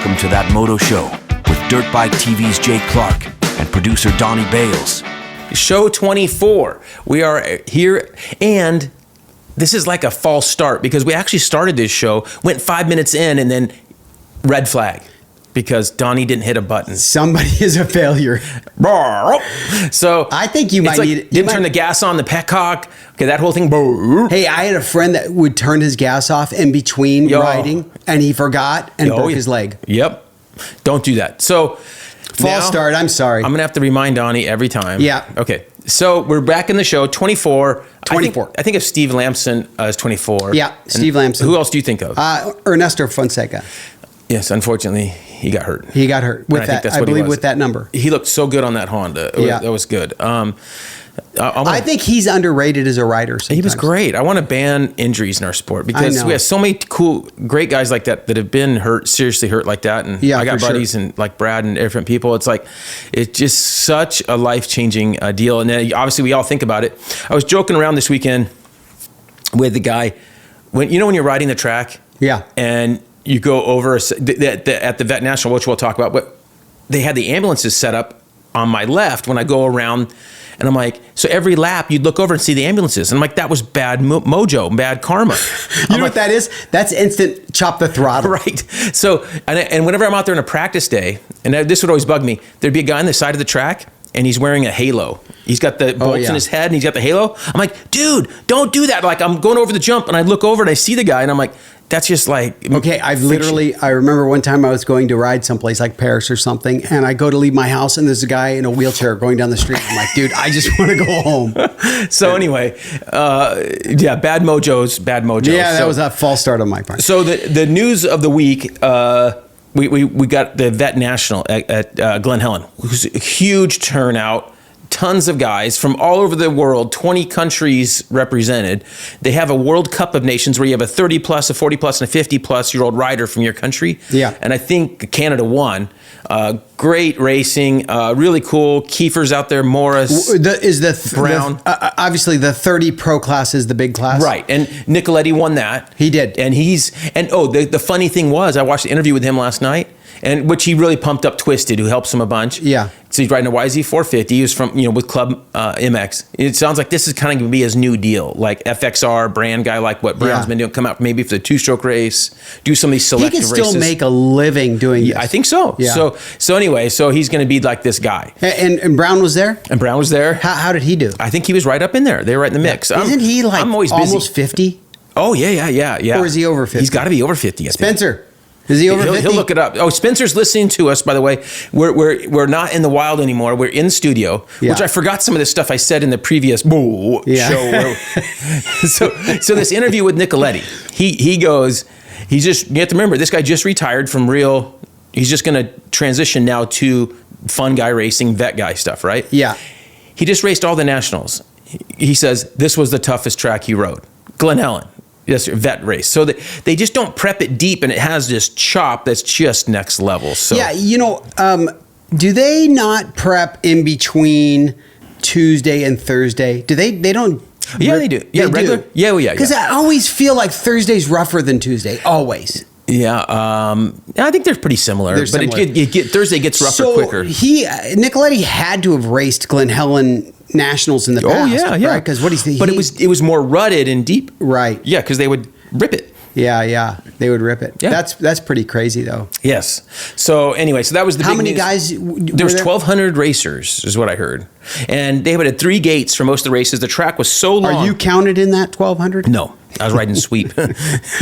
welcome to That Moto Show with Dirt Bike TV's Jake Clark and producer Donnie Bales. Show 24. We are here, and this is like a false start because we actually started this show, went 5 minutes in, and then red flag because Donnie didn't hit a button. Somebody is a failure. So I think you might need... Didn't turn the gas on, the petcock. Okay, that whole thing. Hey, I had a friend that would turn his gas off in between riding, and he forgot and broke his leg. Yep. Don't do that. So... False start. I'm sorry. I'm going to have to remind Donnie every time. Yeah. Okay. So we're back in the show, 24. 24. I think of Steve Langston as 24. Yeah, Steve Langston. Who else do you think of? Ernesto Fonseca. Yes, unfortunately, he got hurt. He got hurt with that. I believe with that number. He looked so good on that Honda. That was good. I think he's underrated as a rider sometimes. He was great. I want to ban injuries in our sport because we have so many cool, great guys like that have been hurt, seriously hurt like that. And I got buddies and like Brad and different people. It's like, it's just such a life-changing deal. And then obviously we all think about it. I was joking around this weekend with the guy, when you're riding the track and you go over at the Vet National, which we'll talk about, but they had the ambulances set up on my left when I go around. And I'm like, so every lap you'd look over and see the ambulances. And I'm like, that was bad mojo, bad karma. You know what that is? That's instant chop the throttle. Right. So, and whenever I'm out there on a practice day, and this would always bug me, there'd be a guy on the side of the track and he's wearing a halo. He's got the bolts in his head and he's got the halo. I'm like, dude, don't do that. Like I'm going over the jump and I look over and I see the guy and I'm like, that's just like... Okay, I remember one time I was going to ride someplace like Paris or something, and I go to leave my house, and there's a guy in a wheelchair going down the street. I'm like, dude, I just want to go home. So anyway, bad mojo's bad mojo. Yeah, that was a false start on my part. So the news of the week, we got the Vet National at Glen Helen, which was a huge turnout. Tons of guys from all over the world, 20 countries represented. They have a World Cup of Nations where you have a 30 plus, a 40 plus, and a 50 plus year old rider from your country. Yeah. And I think Canada won. Great racing, really cool. Kiefer's out there, Morris, Brown. Obviously, the 30 pro class is the big class. Right. And Nicoletti won that. He did. And the funny thing was, I watched the interview with him last night, and which he really pumped up Twisted, who helps him a bunch. Yeah. So he's riding a YZ450. He was from, with Club MX. It sounds like this is kind of going to be his new deal, like FXR brand guy, like what Brown's been doing. Come out maybe for the two-stroke race, do some of these selective races. He can still make a living doing this. I think so. Yeah. So anyway, he's going to be like this guy. And Brown was there? And Brown was there. How did he do? I think he was right up in there. They were right in the mix. Isn't he like I'm always busy. Almost 50? Oh, yeah. Or is he over 50? He's got to be over 50, I think. Spencer. Is he over 50? He'll look it up. Oh, Spencer's listening to us, by the way. We're not in the wild anymore. We're in studio, which I forgot some of the stuff I said in the previous show. So this interview with Nicoletti, he goes, you have to remember, this guy just retired from real, he's just going to transition now to fun guy racing, vet guy stuff, right? Yeah. He just raced all the nationals. He says, this was the toughest track he rode. Glen Helen. Yes, vet race. So they just don't prep it deep, and it has this chop that's just next level. So yeah, do they not prep in between Tuesday and Thursday? Do they? They don't. Yeah, they do. Yeah, regular. Do. Yeah, well, yeah. Because I always feel like Thursday's rougher than Tuesday. Always. Yeah, I think they're pretty similar. Thursday gets rougher quicker. Nicoletti had to have raced Glen Helen Nationals in the past. Oh yeah. Right? Because it was more rutted and deep. Right. Yeah, because they would rip it. Yeah, they would rip it. Yeah. That's pretty crazy though. Yes. So anyway, that was the How big many news. guys? There was 1,200 racers, is what I heard, and they had 3 gates for most of the races. The track was so long. Are you counted in that 1,200? No, I was riding sweep.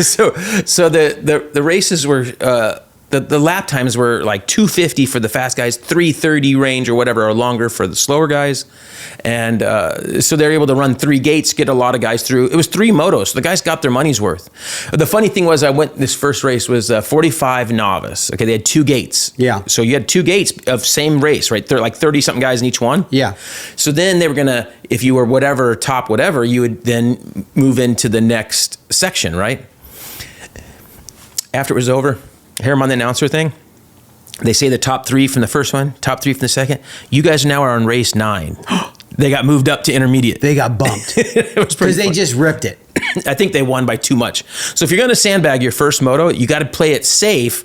So the races were. The lap times were like 250 for the fast guys, 330 range or whatever, or longer for the slower guys. And so they're able to run 3 gates, get a lot of guys through. It was 3 motos. So the guys got their money's worth. The funny thing was this first race was 45 novice. Okay, they had 2 gates. Yeah. So you had 2 gates of same race, right? They're like 30-something guys in each one. Yeah. So then they were going to, if you were top whatever, you would then move into the next section, right? After it was over, hear them on the announcer thing. They say the top 3 from the first one, top 3 from the second. You guys now are on race 9. They got moved up to intermediate. They got bumped. It was because they just ripped it. I think they won by too much. So if you're going to sandbag your first moto, you got to play it safe,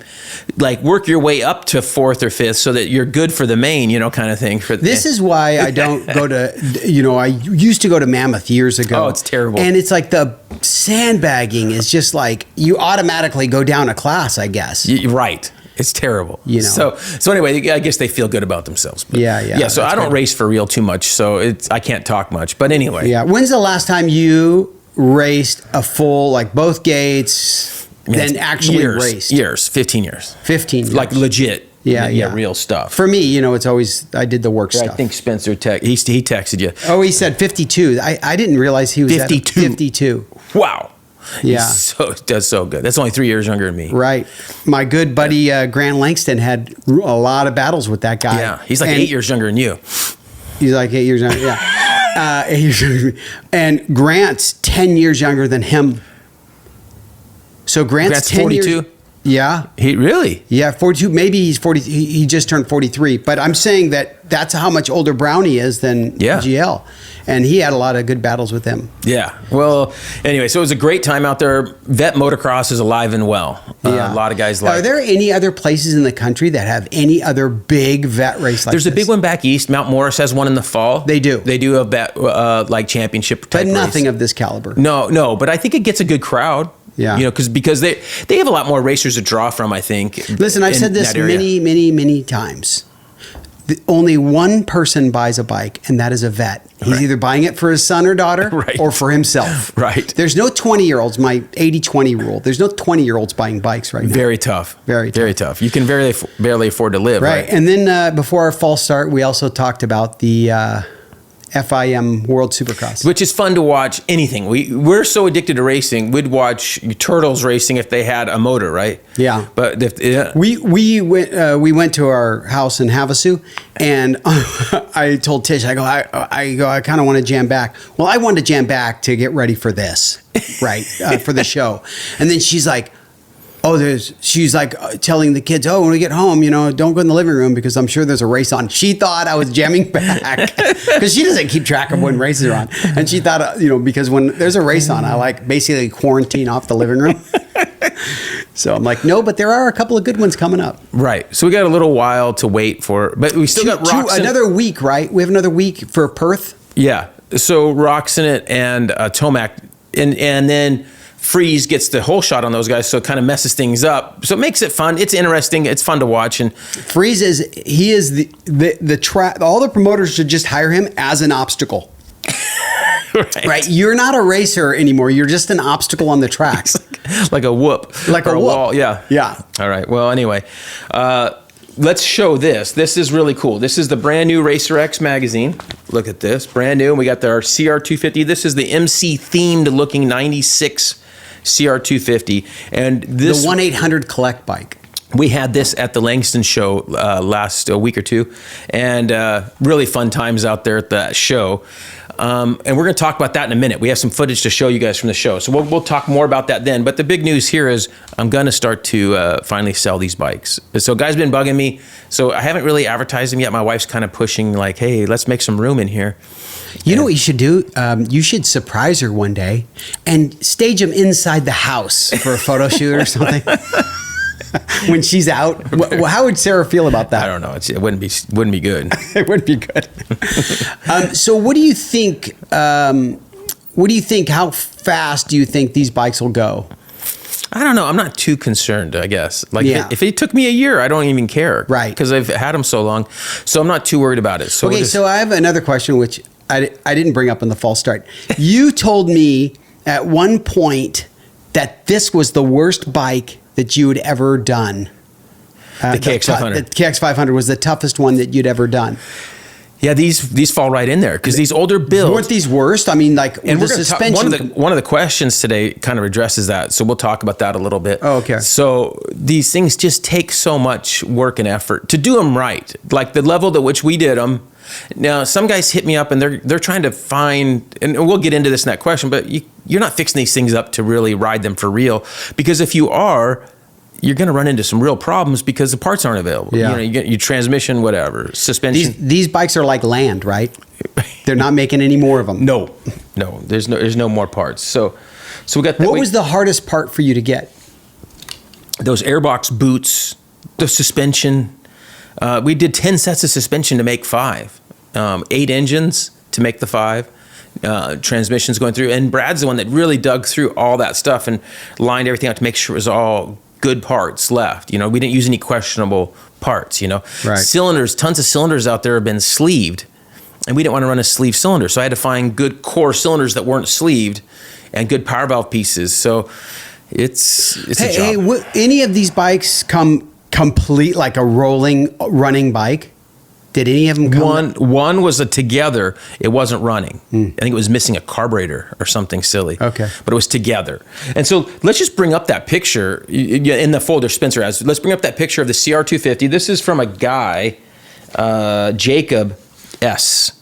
like work your way up to 4th or 5th so that you're good for the main, kind of thing. This is why I don't go to, I used to go to Mammoth years ago. Oh, it's terrible. And it's like the sandbagging is just like you automatically go down a class, I guess. Right. It's terrible. So anyway, I guess they feel good about themselves. But yeah. So I don't race for real too much, so I can't talk much. But anyway. Yeah. When's the last time you raced a full, like both gates, then actually raced? 15 years. 15 years. Like legit. Yeah, real stuff. For me, it's always, I did the work stuff. I think Spencer, he texted you. Oh, he said 52. I didn't realize he was 52. 52. Wow. Yeah. Does so good. That's only 3 years younger than me. Right. My good buddy, Grant Langston, had a lot of battles with that guy. Yeah. He's like 8 years younger than you. He's like 8 years younger. Yeah. 8 years younger than me. And Grant's 10 years younger than him. So Grant's 10 42? years. Yeah. He really? Yeah, 42. Maybe he's 40. He just turned 43. But I'm saying that's how much older Brownie is than GL. And he had a lot of good battles with him. Yeah. Well, anyway, so it was a great time out there. Vet motocross is alive and well. A lot of guys like it. Are there any other places in the country that have any other big vet race like this? There's a big one back east. Mount Morris has one in the fall. They do. They do a vet, like championship type But nothing race. of this caliber. No. But I think it gets a good crowd. Yeah. Because they have a lot more racers to draw from, I think. Listen, I've said this many times. Only one person buys a bike, and that is a vet. He's either buying it for his son or daughter or for himself. Right. There's no 20-year-olds, my 80-20 rule. There's no 20-year-olds buying bikes right now. Very tough. Very tough. You can barely afford to live. Right. And then before our fall start, we also talked about the FIM World Supercross, which is fun to watch. Anything we're so addicted to racing, we'd watch turtles racing if they had a motor, right? Yeah. But we went to our house in Havasu, and I told Tish, I kind of want to jam back. Well, I wanted to jam back to get ready for this, right, for the show, and then she's like, she's like telling the kids, when we get home, don't go in the living room because I'm sure there's a race on. She thought I was jamming back because she doesn't keep track of when races are on. And she thought, because when there's a race on, I like basically quarantine off the living room. So I'm like, no, but there are a couple of good ones coming up. Right. So we got a little while to wait for, but we still got Roxon. Another week, right? We have another week for Perth. Yeah. So Roxon and Tomac, and then Freeze gets the whole shot on those guys, so it kind of messes things up. So it makes it fun. It's interesting. It's fun to watch. And Freeze is the track. All the promoters should just hire him as an obstacle. Right. You're not a racer anymore. You're just an obstacle on the track. like a whoop. Like a whoop. Wall. Yeah. Yeah. All right. Well, anyway, let's show this. This is really cool. This is the brand new Racer X magazine. Look at this. Brand new. We got our CR250. This is the MC themed looking 96 CR250, and this the 1-800-COLLECT bike. We had this at the Langston show last week or two, and really fun times out there at the show. And we're going to talk about that in a minute. We have some footage to show you guys from the show, so we'll talk more about that then. But the big news here is I'm going to start to finally sell these bikes. So guys been bugging me, so I haven't really advertised them yet. My wife's kind of pushing like, hey, let's make some room in here. You know what you should do? You should surprise her one day and stage them inside the house for a photo shoot or something. When she's out, how would Sarah feel about that? I don't know. It wouldn't be good. It wouldn't be good. So, what do you think? How fast do you think these bikes will go? I don't know. I'm not too concerned, I guess. If it took me a year, I don't even care. Right. Because I've had them so long. So I'm not too worried about it. So so I have another question, which I didn't bring up in the false start. You told me at one point that this was the worst bike that you had ever done. The KX500. The KX500 was the toughest one that you'd ever done. Yeah, these fall right in there because these older builds. Weren't these worst? I mean, like, and the suspension. One of the questions today kind of addresses that, so we'll talk about that a little bit. Oh, okay. So these things just take so much work and effort to do them right, like the level at which we did them. Now, some guys hit me up and they're trying to find, and we'll get into this in that question, but you're not fixing these things up to really ride them for real, because if you are, you're going to run into some real problems because the parts aren't available. Yeah. You get your transmission, whatever, suspension. These bikes are like land, right? They're not making any more of them. No, there's no more parts. So So we got. What was the hardest part for you to get? Those airbox boots, the suspension. We did 10 sets of suspension to make 5. 8 engines to make the 5. Transmissions going through. And Brad's the one that really dug through all that stuff and lined everything out to make sure it was all good parts left. You know, we didn't use any questionable parts, you know. Right. Cylinders, tons of cylinders out there have been sleeved. And we didn't want to run a sleeve cylinder. So I had to find good core cylinders that weren't sleeved and good power valve pieces. So it's a job. Hey, any of these bikes come complete like a running bike? Did any of them come? One was a together. It wasn't running. I think it was missing a carburetor or something silly. Okay. But it was together. And so let's just bring up that picture in the folder Spencer has. Let's bring up that picture of the CR250. This is from a guy, Jacob S.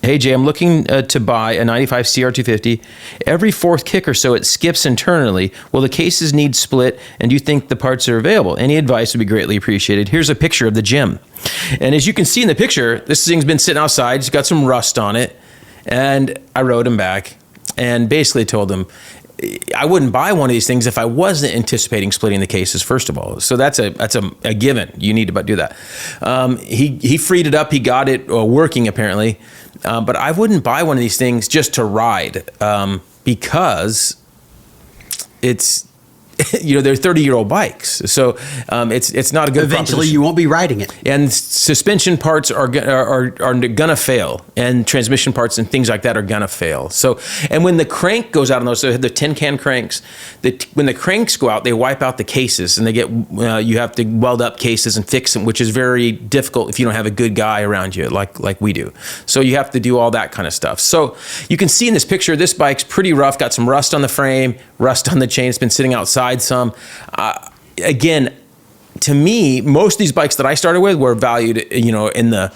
Hey Jay, I'm looking to buy a 95 CR250. Every 4th kick or so, it skips internally. Will the cases need split, and do you think the parts are available? Any advice would be greatly appreciated. Here's a picture of the gym. And as you can see in the picture, this thing's been sitting outside. It's got some rust on it. And I wrote him back and basically told him I wouldn't buy one of these things if I wasn't anticipating splitting the cases, first of all. So that's a given. You need to do that. He freed it up. He got it working, apparently. But I wouldn't buy one of these things just to ride because it's, they're 30-year-old bikes. So it's not a good Eventually you won't be riding it. And suspension parts are gonna fail, and transmission parts and things like that are gonna fail. So, and when the crank goes out on those, so the tin can cranks, when the cranks go out, they wipe out the cases, and they get you have to weld up cases and fix them, which is very difficult if you don't have a good guy around you like we do. So you have to do all that kind of stuff. So you can see in this picture, this bike's pretty rough, got some rust on the frame, rust on the chain. It's been sitting outside some. Again, to me, most of these bikes that I started with were valued, in the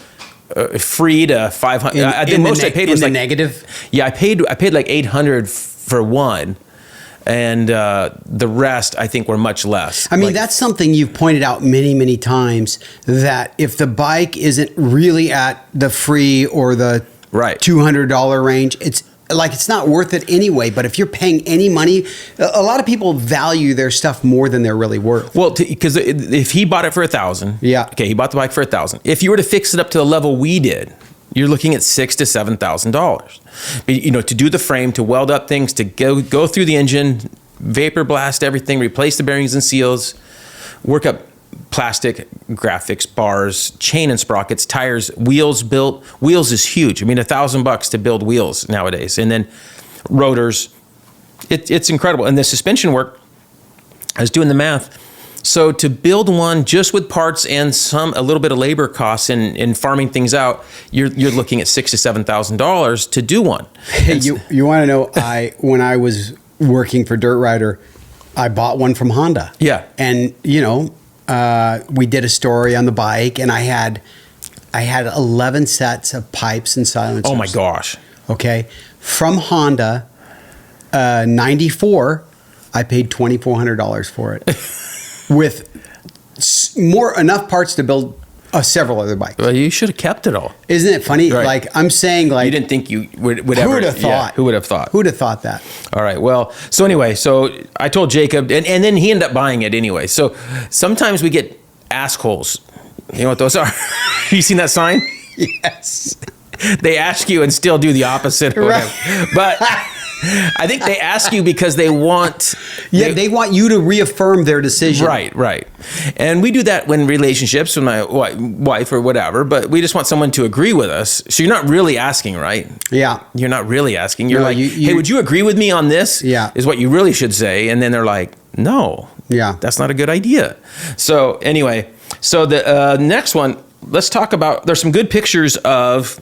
free to 500. I think most I paid was like negative. Yeah, I paid like 800 for one, and the rest I think were much less. I mean, that's something you've pointed out many, many times, that if the bike isn't really at the free or the $200 range, it's not worth it anyway. But if you're paying any money, a lot of people value their stuff more than they're really worth. Well, because if he bought it for $1,000, okay, he bought the bike for $1,000. If you were to fix it up to the level we did, you're looking at $6,000 to $7,000. To do the frame, to weld up things, to go through the engine, vapor blast everything, replace the bearings and seals, work up plastic, graphics, bars, chain and sprockets, tires, wheels built. Wheels is huge. I mean, $1,000 to build wheels nowadays. And then rotors. It's incredible. And the suspension work, I was doing the math. So to build one just with parts and a little bit of labor costs in farming things out, you're looking at $6,000 to $7,000 to do one. Hey, you want to know? When I was working for Dirt Rider, I bought one from Honda. Yeah, and we did a story on the bike, and I had 11 sets of pipes and silencers. Oh my gosh! Okay, from Honda, 94, I paid $2,400 for it, with enough parts to build several other bikes. Well, you should have kept it all. Isn't it funny? Right. Like, I'm saying, like, you didn't think you would ever. Who would have thought? Yeah, who would have thought? Who'd have thought that? All right. Well, so anyway, so I told Jacob, and then he ended up buying it anyway. So sometimes we get assholes. You know what those are? Have you seen that sign? Yes. They ask you and still do the opposite. Or whatever. Right. But I think they ask you because they want... they want you to reaffirm their decision. Right. And we do that when relationships with my wife or whatever, but we just want someone to agree with us. So you're not really asking, right? Yeah. You're not really asking. You're like, you, hey, would you agree with me on this? Yeah. Is what you really should say. And then they're like, no. Yeah. That's not a good idea. So anyway, so the next one, let's talk about, there's some good pictures of,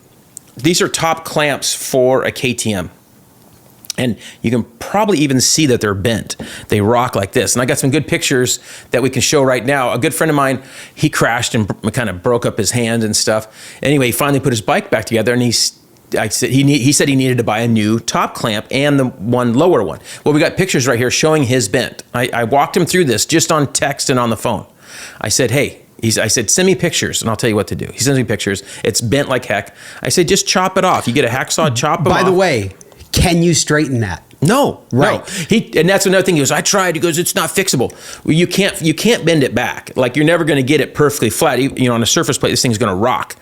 these are top clamps for a KTM. And you can probably even see that they're bent. They rock like this. And I got some good pictures that we can show right now. A good friend of mine, he crashed and kind of broke up his hand and stuff. Anyway, he finally put his bike back together, and he said he needed to buy a new top clamp and the one lower one. Well, we got pictures right here showing his bent. I walked him through this just on text and on the phone. I said, hey, I said, send me pictures and I'll tell you what to do. He sends me pictures. It's bent like heck. I said, just chop it off. You get a hacksaw, chop it off. By the way, can you straighten that? No, right. No. And that's another thing. He goes, I tried. He goes, it's not fixable. Well, you can't bend it back. Like, you're never going to get it perfectly flat. You know, on a surface plate, this thing's going to rock.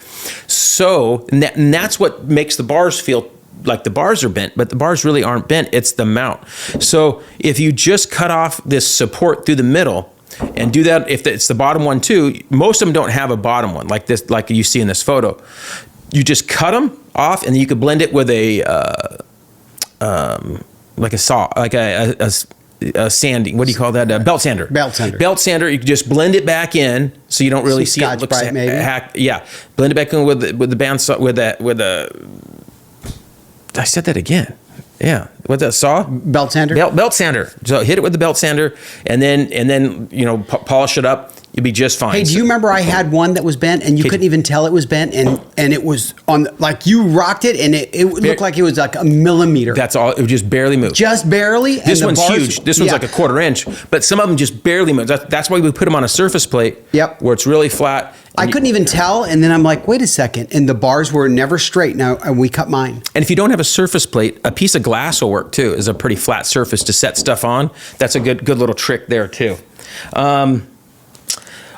So, and that's what makes the bars feel like the bars are bent, but the bars really aren't bent. It's the mount. So if you just cut off this support through the middle and do that, if it's the bottom one too, most of them don't have a bottom one like this, like you see in this photo. You just cut them off, and then you could blend it with like a saw, like a sanding. What do you call that? A belt sander. Belt sander. Belt sander. You can just blend it back in, so you don't really see it. Looks Scotch-Brite, maybe. Yeah, blend it back in with the band saw, with a. I said that again. Yeah, with that saw. Belt sander. Belt sander. So hit it with the belt sander, and then you know, polish it up. You'd be just fine. Hey, do you remember I had one that was bent, and you couldn't even tell it was bent, and it was on, like, you rocked it, and it looked like it was like a millimeter. That's all. It would just barely move. Just barely. This one's huge. This one's like a 1/4 inch, but some of them just barely move. That's why we put them on a surface plate. Yep. Where it's really flat. I couldn't even tell, and then I'm like, wait a second, and the bars were never straight. Now, and we cut mine. And if you don't have a surface plate, a piece of glass will work too. Is a pretty flat surface to set stuff on. That's a good little trick there too.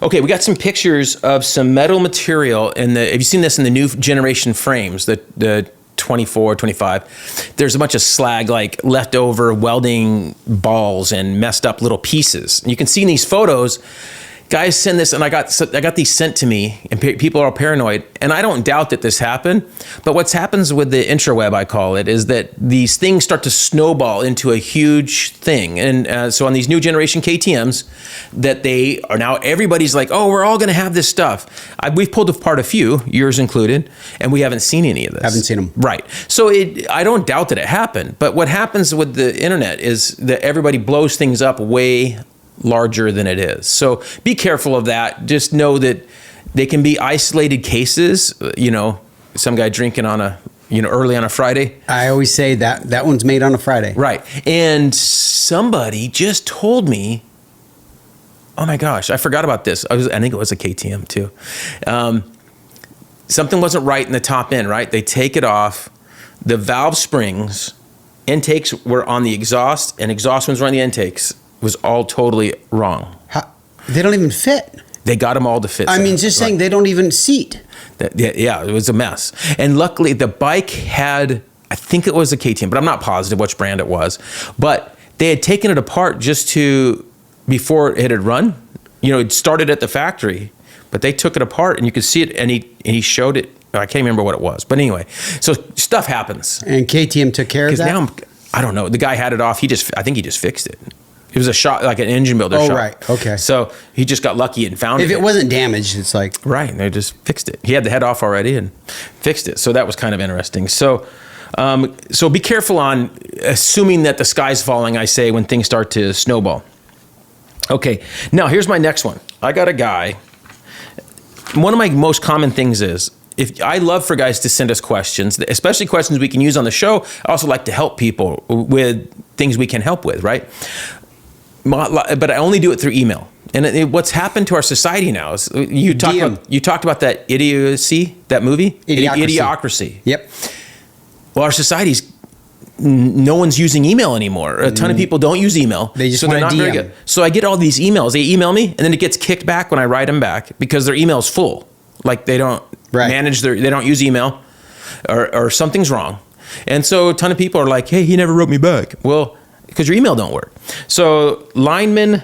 Okay, we got some pictures of some metal material have you seen this in the new generation frames, the 24, 25? There's a bunch of slag, like leftover welding balls and messed up little pieces. And you can see in these photos, guys send this, and I got these sent to me, and people are paranoid, and I don't doubt that this happened, but what happens with the intraweb, I call it, is that these things start to snowball into a huge thing. And so on these new generation KTMs, that they are now, everybody's like, oh, we're all going to have this stuff. We've pulled apart a few, yours included, and we haven't seen any of this. Haven't seen them. Right. So I don't doubt that it happened, but what happens with the internet is that everybody blows things up way larger than it is. So be careful of that. Just know that they can be isolated cases. You know, some guy drinking on early on a Friday. I always say that one's made on a Friday. Right. And somebody just told me, oh my gosh, I forgot about this. I think it was a KTM too. Something wasn't right in the top end, right? They take it off. The valve springs, intakes were on the exhaust, and exhaust ones were on the intakes. Was all totally wrong. They don't even fit. They got them all to fit. I mean, just saying, they don't even seat. Yeah, it was a mess. And luckily, the bike had, I think it was a KTM, but I'm not positive which brand it was. But they had taken it apart before it had run. You know, it started at the factory, but they took it apart, and you could see it, and he showed it. I can't remember what it was. But anyway, so stuff happens. And KTM took care of that? Because now, I don't know. The guy had it off. I think he just fixed it. It was a shot, like an engine builder shot. Oh, right. Okay. So he just got lucky and found it. If it wasn't damaged, it's like... Right. They just fixed it. He had the head off already and fixed it. So that was kind of interesting. So be careful on assuming that the sky's falling, I say, when things start to snowball. Okay. Now, here's my next one. I got a guy. One of my most common things is, I love for guys to send us questions, especially questions we can use on the show. I also like to help people with things we can help with, right? But I only do it through email. And what's happened to our society now is you talked about that Idiocy, that movie? Idiocracy. Yep. Well, our society's, no one's using email anymore. A ton of people don't use email. They just so want they're not DM. very good. So I get all these emails. They email me, and then it gets kicked back when I write them back because their email's full. Like they don't they don't use email, or something's wrong. And so a ton of people are like, hey, he never wrote me back. Well, because your email don't work. So Lineman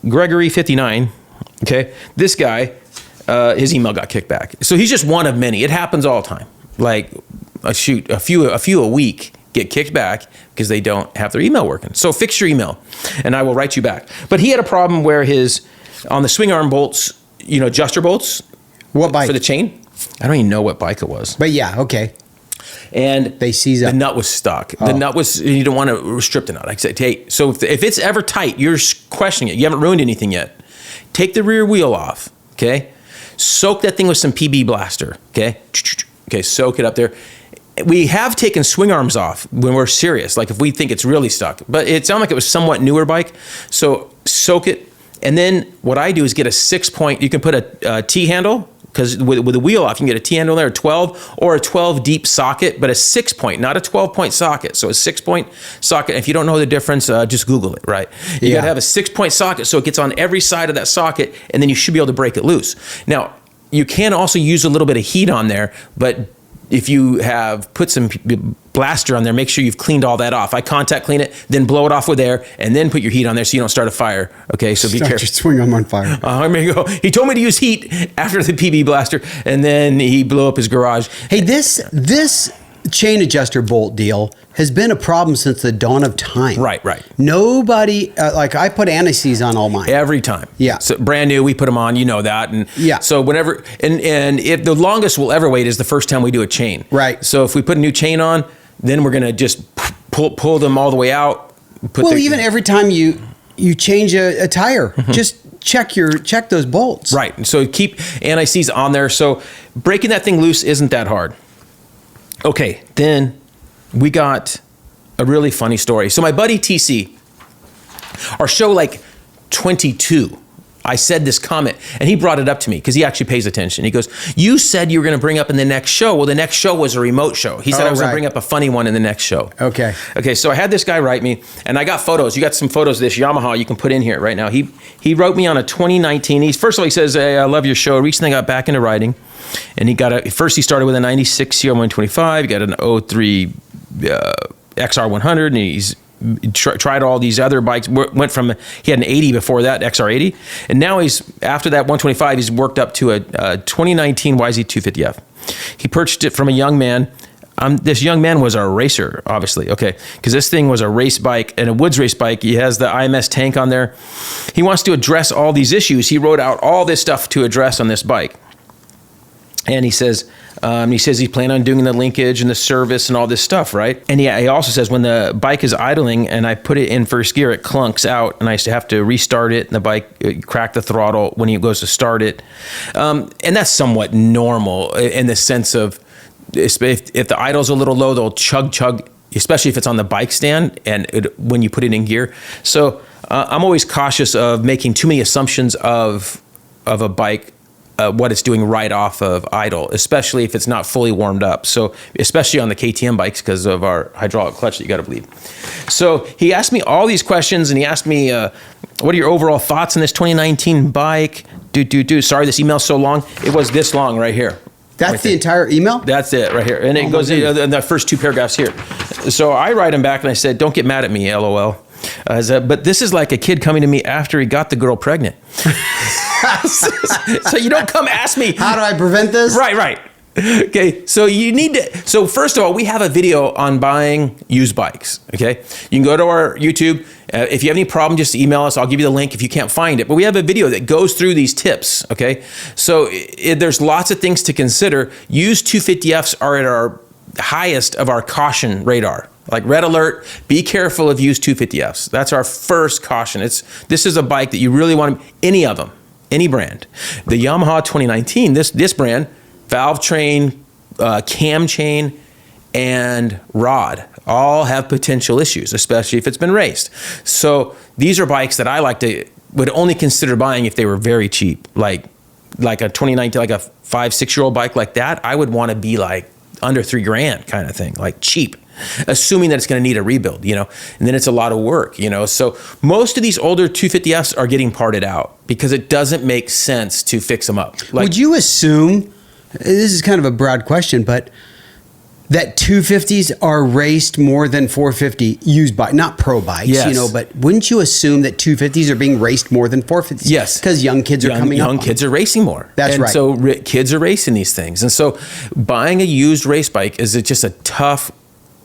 Gregory 59, okay, this guy, his email got kicked back. So he's just one of many. It happens all the time. Like a few a week get kicked back because they don't have their email working. So fix your email, and I will write you back. But he had a problem where on the swing arm bolts, adjuster bolts. What bike? For the chain. I don't even know what bike it was. But yeah, okay. And they seize up. The nut was stuck. The nut was, you don't want to strip the nut. I said, hey, so if it's ever tight, you're questioning it. You haven't ruined anything yet. Take the rear wheel off, okay? Soak that thing with some PB Blaster, okay? Okay, soak it up there. We have taken swing arms off when we're serious, like if we think it's really stuck. But it sounded like it was somewhat newer bike. So soak it. And then what I do is get a 6-point, you can put a T-handle, because with the wheel off, you can get a T handle there, a 12 or a 12 deep socket, but a 6-point, not a 12-point socket. So a 6-point socket. If you don't know the difference, just Google it, right? You got to have a 6-point socket so it gets on every side of that socket, and then you should be able to break it loose. Now, you can also use a little bit of heat on there, but if you have put some blaster on there, make sure you've cleaned all that off. I contact clean it, then blow it off with air, and then put your heat on there so you don't start a fire. Okay, so be careful. Just swing them on fire. There you go. He told me to use heat after the PB blaster, and then he blew up his garage. Hey, this chain adjuster bolt deal has been a problem since the dawn of time. Right. Nobody, like I put anti-seize on all mine. Every time. Yeah. So brand new, we put them on, you know that. And yeah. So whenever, and if the longest we'll ever wait is the first time we do a chain. Right. So if we put a new chain on, then we're going to just pull them all the way out. Even every time you change a tire, just check those bolts. Right. So keep anti-seize on there. So breaking that thing loose isn't that hard. Okay, then we got a really funny story. So my buddy TC, our show like 22, I said this comment, and he brought it up to me because he actually pays attention. He goes, you said you were going to bring up in the next show. Well, the next show was a remote show. He said I was going to bring up a funny one in the next show. Okay, so I had this guy write me, and I got photos. You got some photos of this Yamaha you can put in here right now. He wrote me on a 2019. First of all, he says, hey, I love your show. Recently got back into riding. And he started with a 96 CR 125. He got an 03 XR100, and he's tried all these other bikes. Went from, he had an 80 before that, XR80, and now after that 125, he's worked up to a 2019 YZ250F. He purchased it from a young man. This young man was a racer, obviously, okay, because this thing was a race bike and a woods race bike. He has the IMS tank on there. He wants to address all these issues. He wrote out all this stuff to address on this bike. And he says he's planning on doing the linkage and the service and all this stuff, right? And he also says when the bike is idling and I put it in first gear, it clunks out, and I used to have to restart it, and the bike crack the throttle when he goes to start it. And that's somewhat normal in the sense of if the idle's a little low, they'll chug, especially if it's on the bike stand and when you put it in gear. So I'm always cautious of making too many assumptions of a bike. What it's doing right off of idle, especially if it's not fully warmed up. So, especially on the KTM bikes because of our hydraulic clutch that you got to believe. So he asked me all these questions, and he asked me, what are your overall thoughts on this 2019 bike? Sorry, this email's so long. It was this long right here. That's the entire email? That's it right here. And it goes in the first two paragraphs here. So I write him back and I said, don't get mad at me, LOL. But this is like a kid coming to me after he got the girl pregnant. So you don't come ask me. How do I prevent this? Right. Okay, so you need to. So first of all, we have a video on buying used bikes. Okay, you can go to our YouTube. If you have any problem, just email us. I'll give you the link if you can't find it. But we have a video that goes through these tips. Okay, so there's lots of things to consider. Used 250Fs are at our highest of our caution radar. Like red alert, be careful of used 250Fs. That's our first caution. This is a bike that you really want to, any of them, any brand. The Yamaha 2019, this brand, valve train, cam chain, and rod all have potential issues, especially if it's been raced. So these are bikes that I would only consider buying if they were very cheap. Like a 2019, like a 5-6-year-old bike like that, I would want to be like under $3,000 kind of thing, like cheap. Assuming that it's going to need a rebuild, and then it's a lot of work, So most of these older 250Fs are getting parted out because it doesn't make sense to fix them up. Would you assume, this is kind of a broad question, but that 250s are raced more than 450 used bikes, not pro bikes, yes. But wouldn't you assume that 250s are being raced more than 450s? Yes. Because young kids are coming up. Young kids are racing more. That's right. So kids are racing these things. And so buying a used race bike is just a tough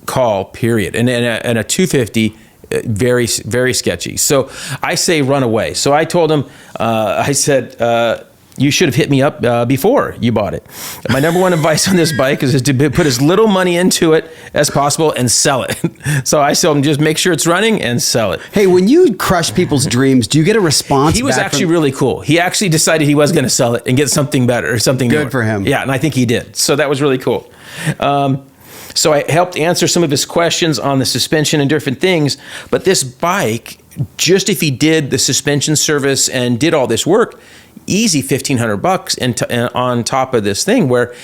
call, period. And a 250, very, very sketchy. So I say run away. So I told him, I said, you should have hit me up before you bought it. My number one advice on this bike is to put as little money into it as possible and sell it. So I told him just make sure it's running and sell it. Hey, when you crush people's dreams, do you get a response? He was actually really cool. He actually decided he was going to sell it and get something better or something good newer. For him. Yeah, and I think he did. So that was really cool. So I helped answer some of his questions on the suspension and different things. But this bike, just if he did the suspension service and did all this work, easy $1,500 and on top of this thing. Where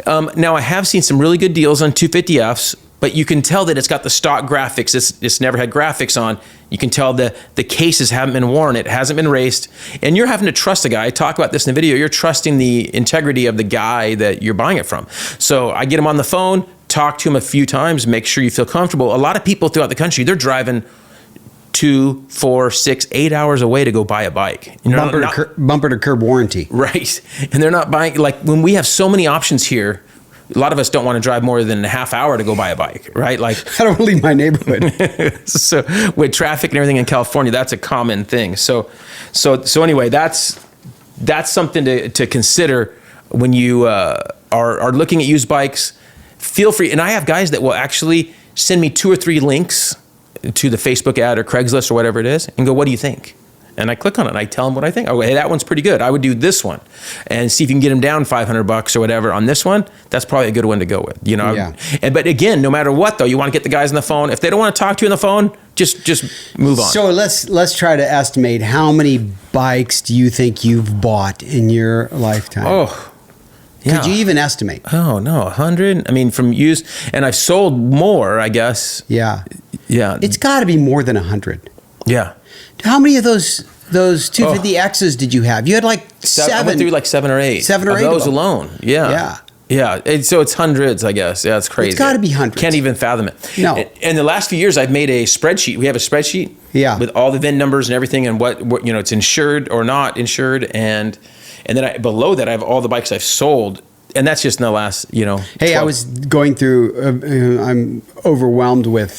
now I have seen some really good deals on 250Fs, but you can tell that it's got the stock graphics. It's never had graphics on. You can tell the cases haven't been worn. It hasn't been raced. And you're having to trust the guy. I talk about this in the video. You're trusting the integrity of the guy that you're buying it from. So I get him on the phone, talk to him a few times, make sure you feel comfortable. A lot of people throughout the country, they're driving 2, 4, 6, 8 hours away to go buy a bike. You know, bumper to curb warranty. Right. And they're not buying, like when we have so many options here, a lot of us don't want to drive more than a half hour to go buy a bike, right? Like I don't leave my neighborhood. So with traffic and everything in California, that's a common thing. So anyway, that's something to consider when you are looking at used bikes. Feel free, and I have guys that will actually send me 2 or 3 links to the Facebook ad or Craigslist or whatever it is, and go, "What do you think?" And I click on it and I tell them what I think. Oh, hey, that one's pretty good. I would do this one, and see if you can get them down $500 or whatever on this one. That's probably a good one to go with, you know? Yeah. But again, no matter what though, you want to get the guys on the phone. If they don't want to talk to you on the phone, just move on. So let's try to estimate, how many bikes do you think you've bought in your lifetime? Oh, yeah. Could you even estimate? Oh no, 100. I mean, from used, and I've sold more, I guess. Yeah. Yeah. It's got to be more than 100. Yeah. How many of those 250Xs did you have? You had like 7. I went through like 7 or 8. 7 or 8 of those of them. alone. Yeah. Yeah. Yeah. And so it's hundreds, I guess. Yeah, it's crazy. It's got to be hundreds. Can't even fathom it. No. In the last few years, I've made a spreadsheet. We have a spreadsheet. Yeah. With all the VIN numbers and everything, and what you know, it's insured or not insured, and then below that, I have all the bikes I've sold. And that's just in the last, you know. Hey, 12. I was going through, I'm overwhelmed with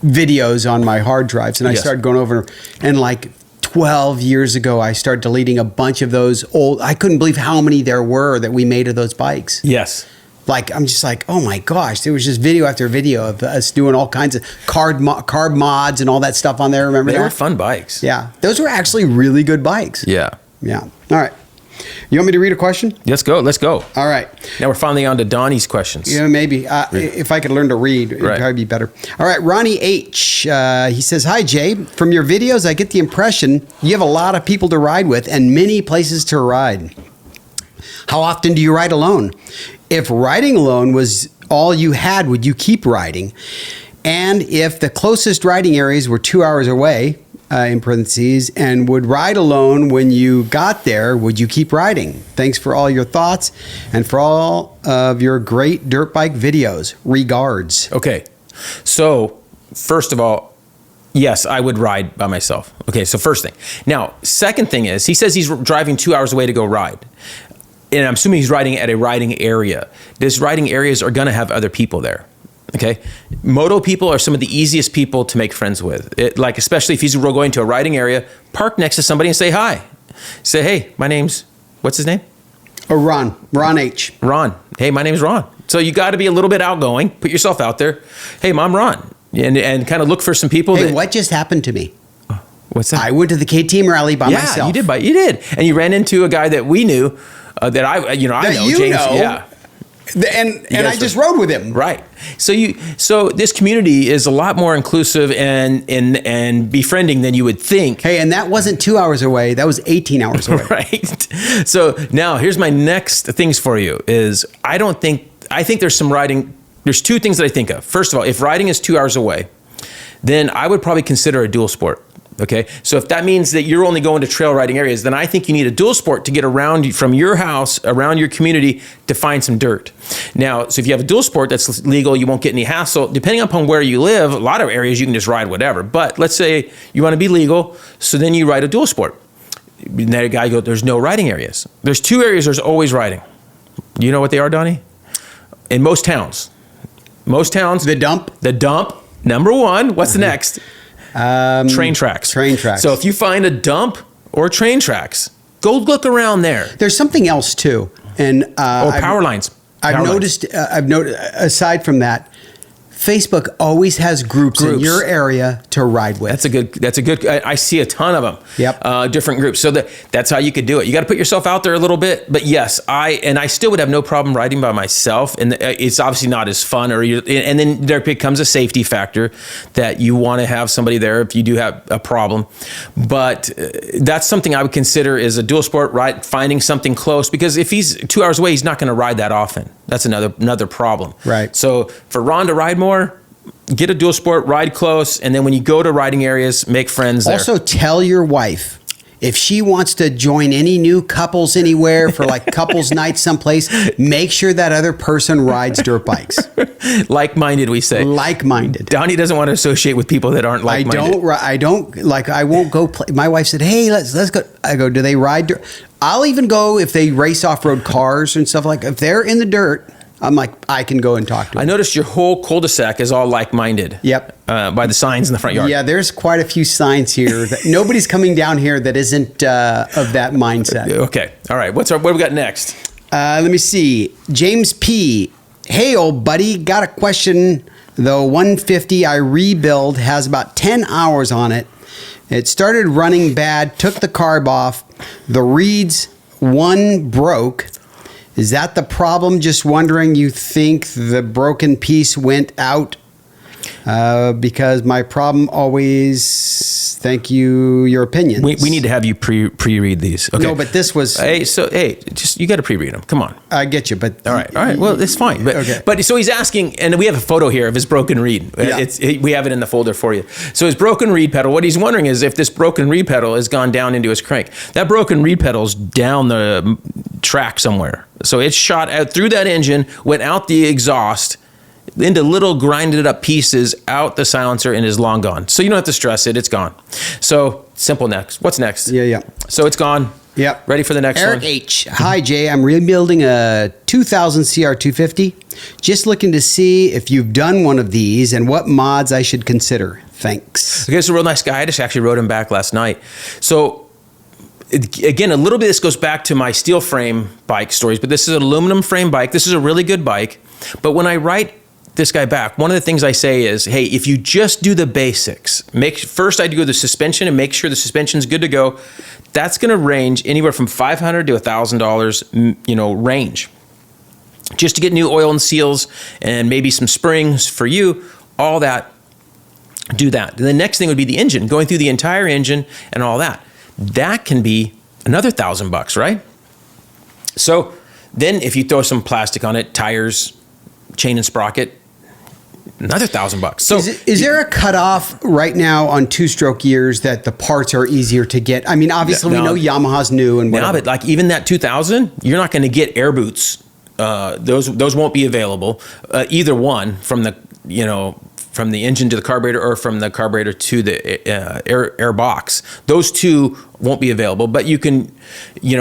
videos on my hard drives, and I started going over, and like 12 years ago, I started deleting a bunch of those old, I couldn't believe how many there were that we made of those bikes. Yes. Like, I'm just like, oh my gosh, there was just video after video of us doing all kinds of carb mods and all that stuff on there. Remember that? They were fun bikes. Yeah. Those were actually really good bikes. Yeah. Yeah. All right. You want me to read a question? Let's go. All right. Now we're finally on to Donnie's questions. Yeah, maybe. If I could learn to read, it'd probably be better. All right. Ronnie H. He says, "Hi, Jay. From your videos, I get the impression you have a lot of people to ride with and many places to ride. How often do you ride alone? If riding alone was all you had, would you keep riding? And if the closest riding areas were 2 hours away, in parentheses, and would ride alone when you got there, would you keep riding? Thanks for all your thoughts and for all of your great dirt bike videos. Regards." Okay. So, first of all, yes, I would ride by myself. Okay, so first thing. Now, second thing is, he says he's driving 2 hours away to go ride. And I'm assuming he's riding at a riding area. These riding areas are going to have other people there. Okay, Moto people are some of the easiest people to make friends with. Like, especially if he's going to a riding area, park next to somebody and say hi. Say, "Hey, my name's," what's his name? Oh, Ron H. Ron. "Hey, my name's Ron." So you got to be a little bit outgoing. Put yourself out there. "Hey, I'm Ron," and kind of look for some people. Hey, what just happened to me? What's that? I went to the KTM rally by myself. Yeah, you did, and you ran into a guy that we knew, that I know, James. Yeah. And I just rode with him. Right. So this community is a lot more inclusive and befriending than you would think. Hey, and that wasn't 2 hours away. That was 18 hours away. Right. So now here's my next things for you is I think there's some riding. There's 2 things that I think of. First of all, if riding is 2 hours away, then I would probably consider a dual sport. Okay, so if that means that you're only going to trail riding areas, then I think you need a dual sport to get around from your house, around your community, to find some dirt. Now, so if you have a dual sport that's legal, you won't get any hassle. Depending upon where you live, a lot of areas you can just ride whatever. But let's say you want to be legal, so then you ride a dual sport. And that guy goes, "There's no riding areas." There's 2 areas there's always riding. You know what they are, Donnie? In most towns. The dump. Number 1. What's the next? Train tracks. So if you find a dump or train tracks, go look around there. There's something else too, and power lines. I've noticed. Aside from that, Facebook always has groups in your area to ride with. That's a good. I see a ton of them. Yep. Different groups. So that's how you could do it. You got to put yourself out there a little bit. But yes, I still would have no problem riding by myself. And it's obviously not as fun. And then there becomes a safety factor that you want to have somebody there if you do have a problem. But that's something I would consider is a dual sport ride, finding something close, because if he's 2 hours away, he's not going to ride that often. That's another problem. Right. So for Ron to ride more, get a dual sport, ride close, and then when you go to riding areas, make friends there. Also, tell your wife, if she wants to join any new couples anywhere for like couples night someplace, make sure that other person rides dirt bikes. Like-minded, we say. Like-minded. Donnie doesn't want to associate with people that aren't like-minded. I won't go play. My wife said, hey, let's go. I go, do they ride dirt? I'll even go if they race off-road cars and stuff like that. If they're in the dirt, I'm like, I can go and talk to them. I noticed your whole cul-de-sac is all like-minded. Yep. By the signs in the front yard. Yeah, there's quite a few signs here. That nobody's coming down here that isn't of that mindset. Okay. All right. What do we got next? Let me see. James P. Hey, old buddy. Got a question. The 150 I rebuild has about 10 hours on it. It started running bad. Took the carb off. The reeds, one broke. Is that the problem? Just wondering, you think the broken piece went out? Because my problem always, thank you, your opinions. We need to have you pre-read these. Okay. No, but this was... Just you got to pre-read them. Come on. I get you, but... All right. Well, it's fine. But, okay. But so he's asking, and we have a photo here of his broken reed. Yeah. We have it in the folder for you. So his broken reed pedal, what he's wondering is if this broken reed pedal has gone down into his crank. That broken reed pedal's down the track somewhere. So it shot out through that engine, went out the exhaust, into little grinded up pieces out the silencer, and is long gone. So you don't have to stress it. It's gone. So simple next. What's next? Yeah. So it's gone. Yep. Ready for the next Eric one? H. Hi, Jay. I'm rebuilding a 2000 CR250. Just looking to see if you've done one of these and what mods I should consider. Thanks. Okay, it's a real nice guy. I just actually wrote him back last night. So again, a little bit of this goes back to my steel frame bike stories, but this is an aluminum frame bike. This is a really good bike. But when I write this guy back, one of the things I say is, hey, if you just do the basics, first I do the suspension and make sure the suspension's good to go. That's going to range anywhere from $500 to $1,000, range. Just to get new oil and seals and maybe some springs for you, all that, do that. And the next thing would be the engine, going through the entire engine and all that. That can be another $1,000, right? So then if you throw some plastic on it, tires, chain and sprocket, another $1,000. So is there a cutoff right now on two-stroke gears that the parts are easier to get? I mean, obviously we know Yamaha's new and whatever. No, but like even that 2000, you're not going to get air boots. Those won't be available. Either one from the engine to the carburetor or from the carburetor to the air box. Those two won't be available, but you can,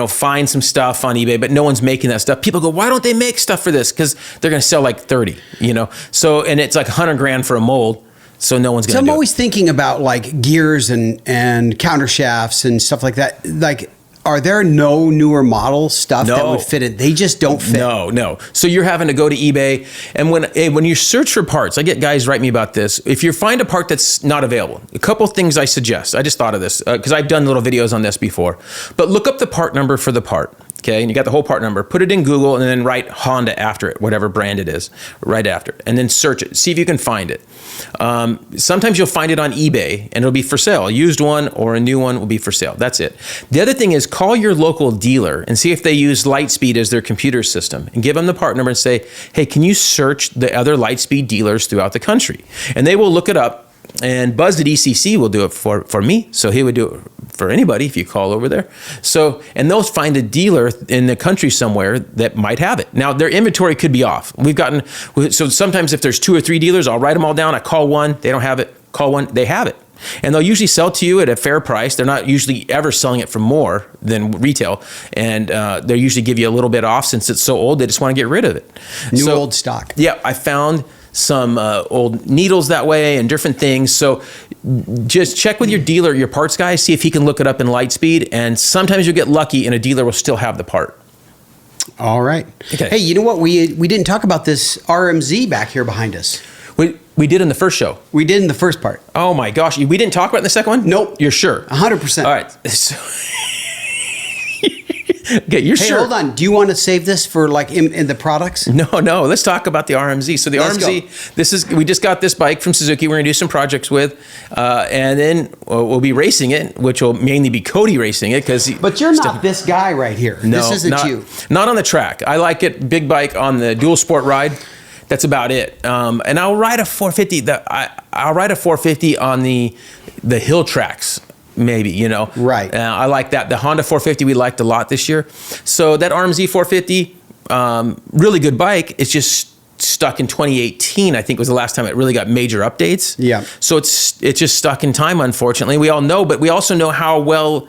find some stuff on eBay, but no one's making that stuff. People go, why don't they make stuff for this? Because they're going to sell like 30, So, and it's like $100,000 for a mold. So no one's going to do it. I'm always thinking about like gears and counter shafts and stuff like that. Like, are there no newer model stuff that would fit it? They just don't fit. No. So you're having to go to eBay, and when you search for parts, I get guys write me about this. If you find a part that's not available, a couple things I suggest. I just thought of this because I've done little videos on this before. But look up the part number for the part. Okay, and you got the whole part number. Put it in Google and then write Honda after it, whatever brand it is, right after it, and then search it. See if you can find it. Sometimes you'll find it on eBay and it'll be for sale. A used one or a new one will be for sale. That's it. The other thing is call your local dealer and see if they use Lightspeed as their computer system and give them the part number and say, hey, can you search the other Lightspeed dealers throughout the country? And they will look it up. And Buzz at ECC will do it for me. So he would do it for anybody if you call over there. So, and they'll find a dealer in the country somewhere that might have it. Now, their inventory could be off. So sometimes if there's 2 or 3 dealers, I'll write them all down. I call one, they don't have it. Call one, they have it. And they'll usually sell to you at a fair price. They're not usually ever selling it for more than retail. And they'll usually give you a little bit off since it's so old. They just want to get rid of it. Old stock. Yeah, I found some old needles that way and different things. So just check with your dealer, your parts guy, see if he can look it up in Lightspeed. And sometimes you'll get lucky and a dealer will still have the part. All right. Okay. Hey, you know what? We didn't talk about this RMZ back here behind us. We We did in the first show. We did in the first part. Oh my gosh. We didn't talk about it in the second one? Nope. You're sure? 100%. All right. So okay, you're sure. Hold on. Do you want to save this for like in the products? No. Let's talk about the RMZ. So the RMZ, we just got this bike from Suzuki. We're going to do some projects with, and then we'll be racing it, which will mainly be Cody racing it. But you're not this guy right here. No, this isn't you. Not on the track. I like it, big bike on the dual sport ride. That's about it. And I'll ride a 450. I'll ride a 450 on the hill tracks. Maybe, you know. Right. I like that. The Honda 450 we liked a lot this year. So that RMZ 450, really good bike. It's just stuck in 2018, I think was the last time it really got major updates. Yeah. So it's just stuck in time, unfortunately. We all know, but we also know how well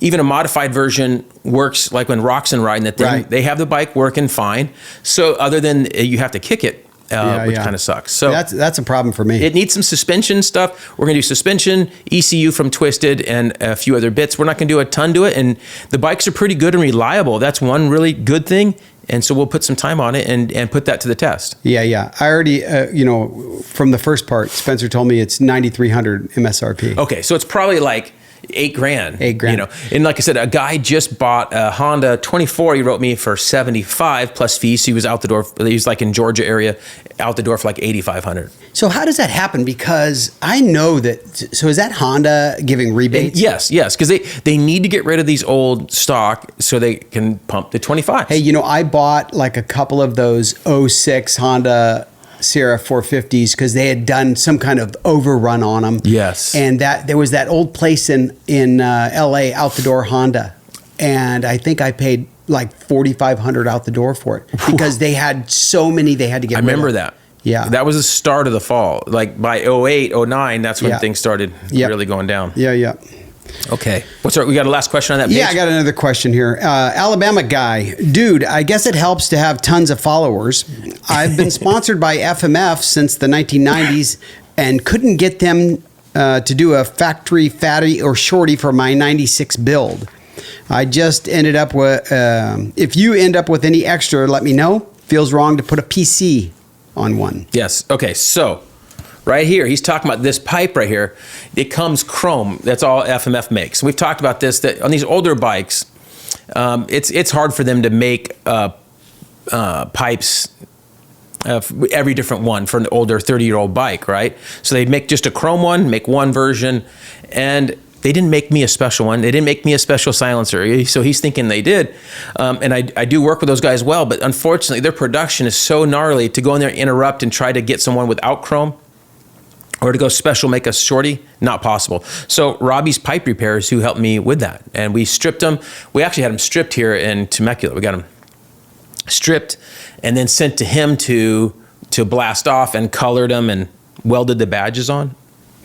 even a modified version works, like when Roxon riding that thing. Right. They have the bike working fine. So other than you have to kick it. Which kind of sucks. So that's a problem for me. It needs some suspension stuff. We're going to do suspension, ECU from Twisted, and a few other bits. We're not going to do a ton to it, and the bikes are pretty good and reliable. That's one really good thing, and so we'll put some time on it and put that to the test. Yeah. I already, from the first part, Spencer told me it's 9,300 MSRP. Okay, so it's probably like $8,000. $8,000. You know, and like I said, a guy just bought a Honda 24. He wrote me for 75 plus fees. So he was out the door. He was like in Georgia area, out the door for like 8,500. So how does that happen? Because I know that. So is that Honda giving rebates? Yes, because they need to get rid of these old stock so they can pump the 25. Hey, I bought like a couple of those 06 Honda Sierra 450s because they had done some kind of overrun on them. Yes. And that there was that old place in LA, Out the Door Honda, and I think I paid like $4,500 out the door for it because they had so many they had to get rid of. I remember that. Yeah. That was the start of the fall. Like by 08, 09, that's when things started really going down. Yeah. Okay. We got a last question on that page? Yeah, I got another question here. Alabama guy. Dude, I guess it helps to have tons of followers. I've been sponsored by FMF since the 1990s and couldn't get them to do a factory fatty or shorty for my 96 build. I just ended up with, if you end up with any extra, let me know. Feels wrong to put a PC on one. Yes. Okay. So right here, he's talking about this pipe right here. It comes chrome. That's all FMF makes. We've talked about this, that on these older bikes, it's hard for them to make pipes every different one for an older 30-year-old bike, right? So they make just a chrome one, make one version, and they didn't make me a special one. They didn't make me a special silencer. So he's thinking they did. And I do work with those guys well, but unfortunately their production is so gnarly to go in there, interrupt, and try to get someone without chrome or to go special make a shorty, not possible. So Robbie's Pipe Repairs, who helped me with that, and we stripped them. We actually had them stripped here in Temecula. We got them stripped and then sent to him to blast off and colored them and welded the badges on.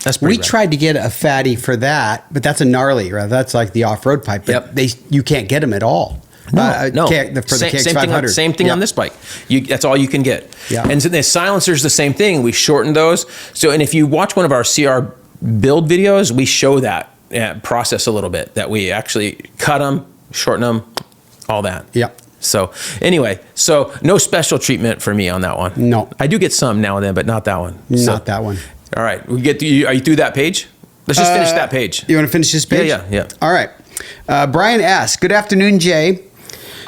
That's pretty rad. Tried to get a fatty for that, but that's a gnarly, right? That's like the off-road pipe. But you can't get them at all. No. For the KX500. Same thing on this bike. That's all you can get. Yeah. And so the silencer's the same thing. We shortened those. So, and if you watch one of our CR build videos, we show that process a little bit, that we actually cut them, shorten them, all that. Yeah. So anyway, no special treatment for me on that one. No. I do get some now and then, but not that one. Not that one. All right. Are you through that page? Let's just finish that page. You want to finish this page? Yeah. All right. Brian asks, good afternoon, Jay.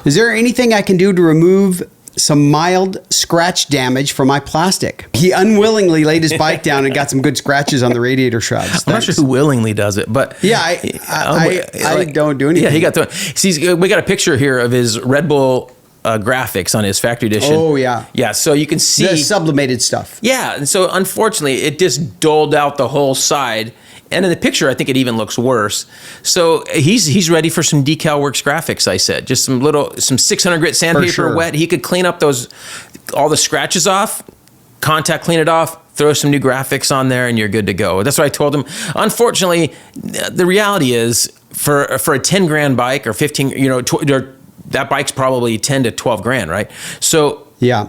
Is there anything I can do to remove some mild scratch damage from my plastic? He unwillingly laid his bike down and got some good scratches on the radiator shrouds. I'm not sure who willingly does it, but yeah, I don't do anything. Yeah, he got the. See, we got a picture here of his Red Bull graphics on his factory edition. Oh yeah, yeah. So you can see the sublimated stuff. Yeah, and so unfortunately, it just doled out the whole side. And in the picture, I think it even looks worse. So he's ready for some Decal Works graphics, I said. Just some 600 grit sandpaper wet. He could clean up all the scratches off, contact clean it off, throw some new graphics on there, and you're good to go. That's what I told him. Unfortunately, the reality is for a 10 grand bike or 15, that bike's probably 10 to 12 grand, right? So yeah,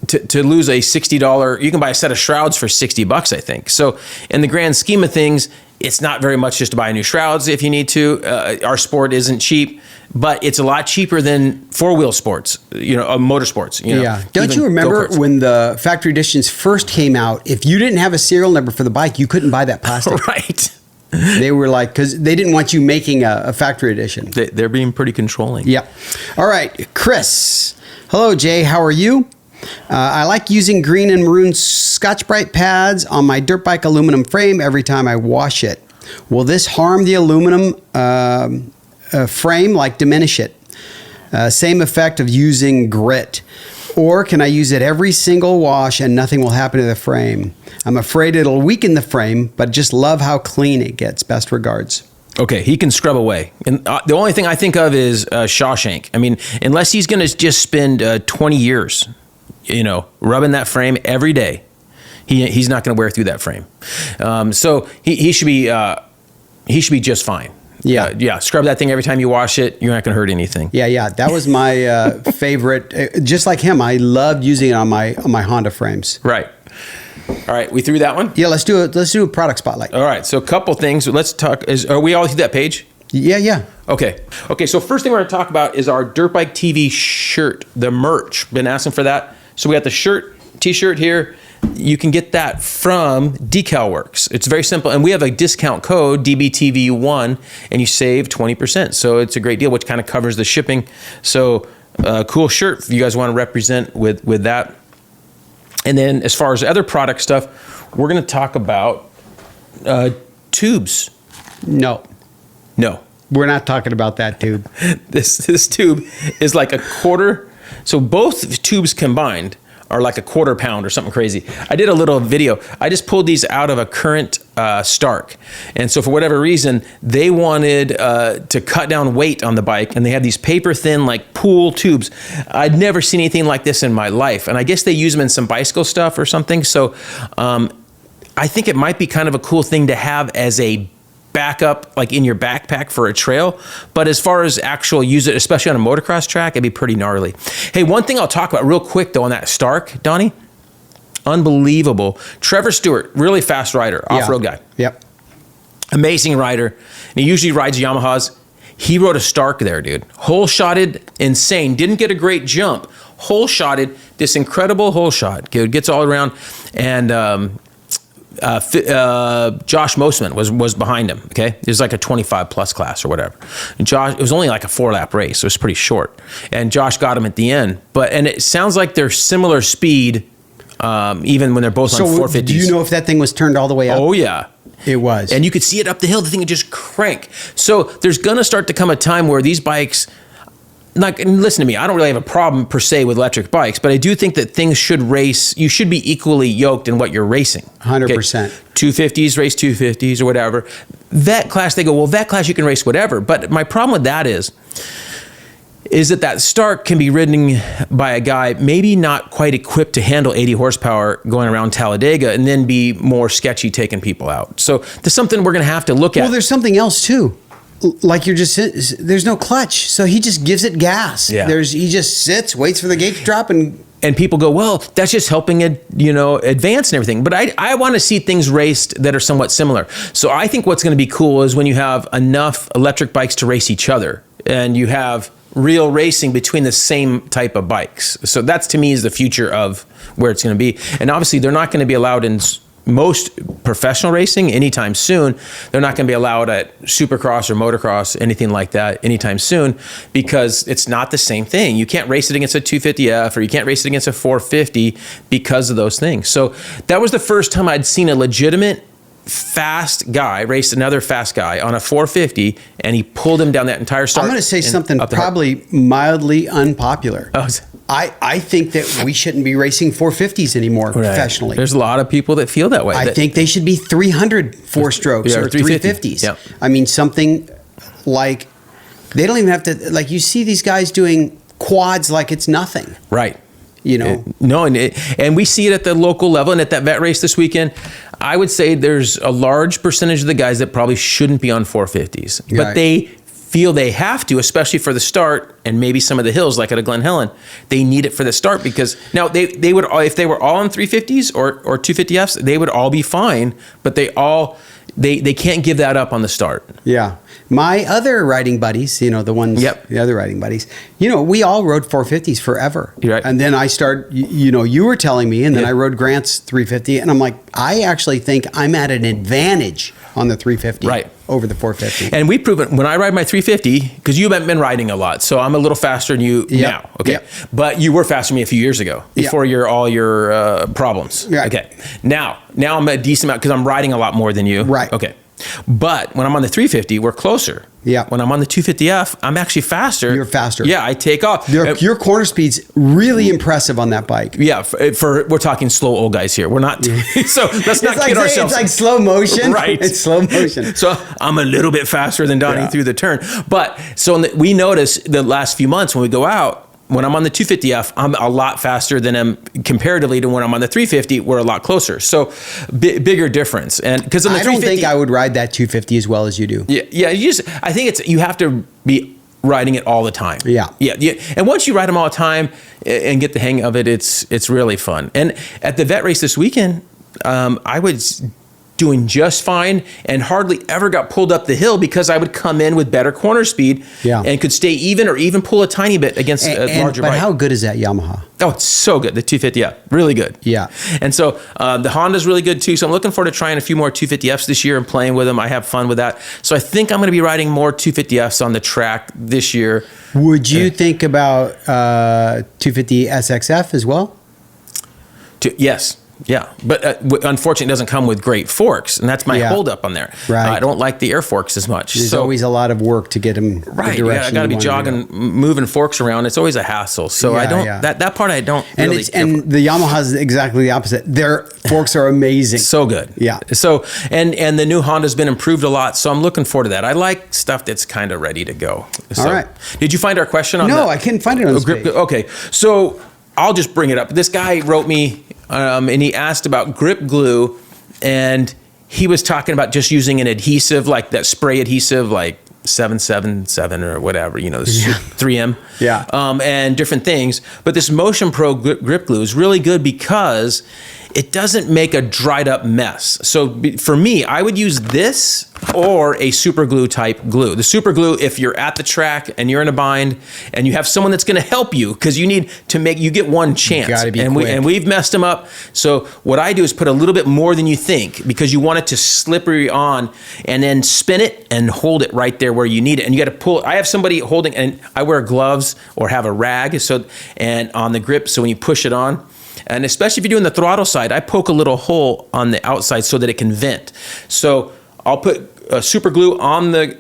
to lose a $60, you can buy a set of shrouds for $60, I think. So in the grand scheme of things, It's not very much just to buy new shrouds if you need to. Our sport isn't cheap, but it's a lot cheaper than four-wheel sports, motorsports. Yeah. Don't you remember when the factory editions first came out, if you didn't have a serial number for the bike, you couldn't buy that plastic. Right. They were like, because they didn't want you making a factory edition. They're being pretty controlling. Yeah. All right. Chris. Hello, Jay. How are you? I like using green and maroon Scotch-Brite pads on my dirt bike aluminum frame every time I wash it. Will this harm the aluminum frame, like diminish it? Same effect of using grit. Or can I use it every single wash and nothing will happen to the frame? I'm afraid it'll weaken the frame, but just love how clean it gets. Best regards. Okay, he can scrub away. And the only thing I think of is Shawshank. I mean, unless he's going to just spend 20 years, rubbing that frame every day, he's not going to wear through that frame. So he should be just fine. Yeah. Scrub that thing every time you wash it. You're not going to hurt anything. Yeah. That was my favorite. Just like him, I loved using it on my Honda frames. Right. All right, we through that one? Yeah, let's do a product spotlight. All right, so a couple things. Let's talk. Are we all through that page? Yeah. Okay. So first thing we're going to talk about is our Dirt Bike TV shirt, the merch. Been asking for that. So we got the t-shirt here. You can get that from Decal Works. It's very simple, and we have a discount code DBTV1, and you save 20%. So it's a great deal, which kind of covers the shipping. So cool shirt if you guys want to represent with that. And then as far as other product stuff, we're going to talk about tubes. No. We're not talking about that tube. This tube is like a quarter. So both tubes combined are like a quarter pound or something crazy. I did a little video. I just pulled these out of a current Stark. And so for whatever reason, they wanted to cut down weight on the bike, and they have these paper thin like pool tubes. I'd never seen anything like this in my life. And I guess they use them in some bicycle stuff or something. So I think it might be kind of a cool thing to have as a backup, like in your backpack for a trail. But as far as actual use it, especially on a motocross track, it'd be pretty gnarly. Hey, one thing I'll talk about real quick though on that Stark, Donnie, unbelievable. Trevor Stewart, really fast rider, off-road guy. Yep. Amazing rider. And he usually rides Yamahas. He rode a Stark there, dude. Hole shotted, insane. Didn't get a great jump. Hole shotted, this incredible hole shot. Gets all around. And Josh Mosman was behind him. Okay, it was like a 25 plus class or whatever. And Josh, it was only like a 4-lap race, so it was pretty short. And Josh got him at the end. And it sounds like they're similar speed, even when they're both on 450s. Do you know if that thing was turned all the way up? Oh yeah, it was. And you could see it up the hill. The thing would just crank. So there's gonna start to come a time where these bikes. And listen to me, I don't really have a problem per se with electric bikes, but I do think that things should race. You should be equally yoked in what you're racing. 100%. 250s, race 250s or whatever. Vet class, they go, well, vet class, you can race whatever. But my problem with that is that Stark can be ridden by a guy maybe not quite equipped to handle 80 horsepower going around Talladega and then be more sketchy taking people out. So there's something we're going to have to look at. Well, there's something else too. Like there's no clutch, so he just gives it gas. Yeah. He just sits, waits for the gate to drop, and people go, well, that's just helping it, advance and everything. But I want to see things raced that are somewhat similar. So I think what's going to be cool is when you have enough electric bikes to race each other, and you have real racing between the same type of bikes. So that's to me is the future of where it's going to be. And obviously, they're not going to be allowed in most professional racing anytime soon. They're not going to be allowed at Supercross or motocross, anything like that anytime soon, because it's not the same thing. You can't race it against a 250F or you can't race it against a 450 because of those things. So that was the first time I'd seen a legitimate fast guy race another fast guy on a 450, and he pulled him down that entire start. I'm going to say something probably mildly unpopular. Oh, I think that we shouldn't be racing 450s anymore professionally. There's a lot of people that feel that way. I think they should be 300 4-strokes or 350s. Yeah. I mean, something like, they don't even have to, like, you see these guys doing quads like it's nothing. Right. And we see it at the local level, and at that vet race this weekend, I would say there's a large percentage of the guys that probably shouldn't be on 450s, but they feel they have to, especially for the start and maybe some of the hills like at a Glen Helen. They need it for the start because now they would, if they were all on 350s or 250Fs, they would all be fine, but they all they can't give that up on the start. Yeah. My other riding buddies, the ones, the other riding buddies, we all rode 450s forever. Right. And then I you were telling me, and then I rode Grant's 350, and I'm like, I actually think I'm at an advantage on the 350 over the 450. And we've proven, when I ride my 350, because you haven't been riding a lot, so I'm a little faster than you now. Okay. Yep. But you were faster than me a few years ago, before all your problems. Right. Okay. Now I'm a decent amount, because I'm riding a lot more than you. Right. Okay. But when I'm on the 350, we're closer. Yeah. When I'm on the 250F, I'm actually faster. You're faster. Yeah, I take off. Your corner speed's really impressive on that bike. Yeah, we're talking slow old guys here. We're not. So let's not kid ourselves. It's like slow motion. Right. It's slow motion. So I'm a little bit faster than Donnie through the turn. But we notice the last few months when we go out, when I'm on the 250F, I'm a lot faster than I'm comparatively to when I'm on the 350. We're a lot closer. So bigger difference. And because I don't think I would ride that 250 as well as you do. Yeah. I think you have to be riding it all the time. Yeah. And once you ride them all the time and get the hang of it, it's really fun. And at the vet race this weekend, I was doing just fine and hardly ever got pulled up the hill because I would come in with better corner speed and could stay even or even pull a tiny bit against a larger bike. But how good is that Yamaha? Oh, it's so good. The 250F, really good. Yeah. And so the Honda's really good too. So I'm looking forward to trying a few more 250Fs this year and playing with them. I have fun with that. So I think I'm going to be riding more 250Fs on the track this year. Would you think about 250 SXF as well? Yes. Yeah, but unfortunately, it doesn't come with great forks, and that's my holdup on there. Right. I don't like the air forks as much. There's always a lot of work to get them right. The direction I got to be jogging, moving forks around. It's always a hassle. So I don't that part I don't and really. And the Yamaha is exactly the opposite. Their forks are amazing. So good. Yeah. So and the new Honda's been improved a lot. So I'm looking forward to that. I like stuff that's kind of ready to go. So, all right. Did you find our question on that? No, I couldn't find it on this grip. page. Okay, so I'll just bring it up. This guy wrote me. And he asked about grip glue, and he was talking about just using an adhesive, like that spray adhesive, like 777 or whatever, 3M, and different things. But this Motion Pro grip glue is really good because it doesn't make a dried up mess. So for me, I would use this or a super glue type glue. The super glue, if you're at the track and you're in a bind and you have someone that's going to help you, because you need to you get one chance. Gotta be and quick. we've messed them up. So what I do is put a little bit more than you think, because you want it to slippery on, and then spin it and hold it right there where you need it. And you got to pull. I have somebody holding, and I wear gloves or have a rag and on the grip, so when you push it on. And especially if you're doing the throttle side, I poke a little hole on the outside so that it can vent. So I'll put super glue on the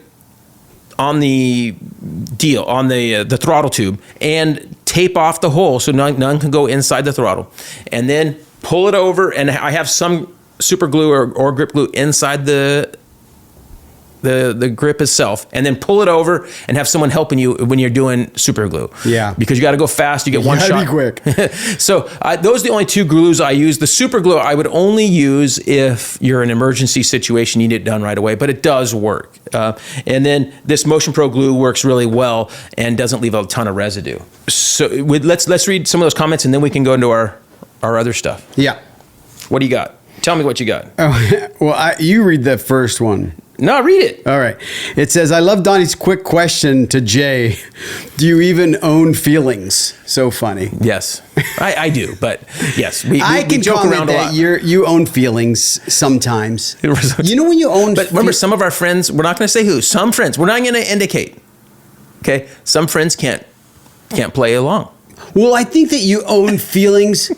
throttle tube and tape off the hole so none can go inside the throttle. And then pull it over, and I have some super glue or grip glue inside the grip itself, and then pull it over and have someone helping you when you're doing super glue. Yeah. Because you got to go fast. You get one shot. Be quick. So those are the only two glues I use. The super glue I would only use if you're in an emergency situation, you need it done right away, but it does work. And then this Motion Pro glue works really well and doesn't leave a ton of residue. So let's read some of those comments, and then we can go into our other stuff. Yeah. What do you got? Tell me what you got. Oh, well, you read the first one. No, read it. All right. It says, I love Donnie's quick question to Jay. Do you even own feelings? So funny. Yes, I do. But yes, we can joke around a lot. You own feelings sometimes. You know when you own... But remember, some of our friends, we're not going to say who, some friends, we're not going to indicate. Okay? Some friends can't play along. Well, I think that you own feelings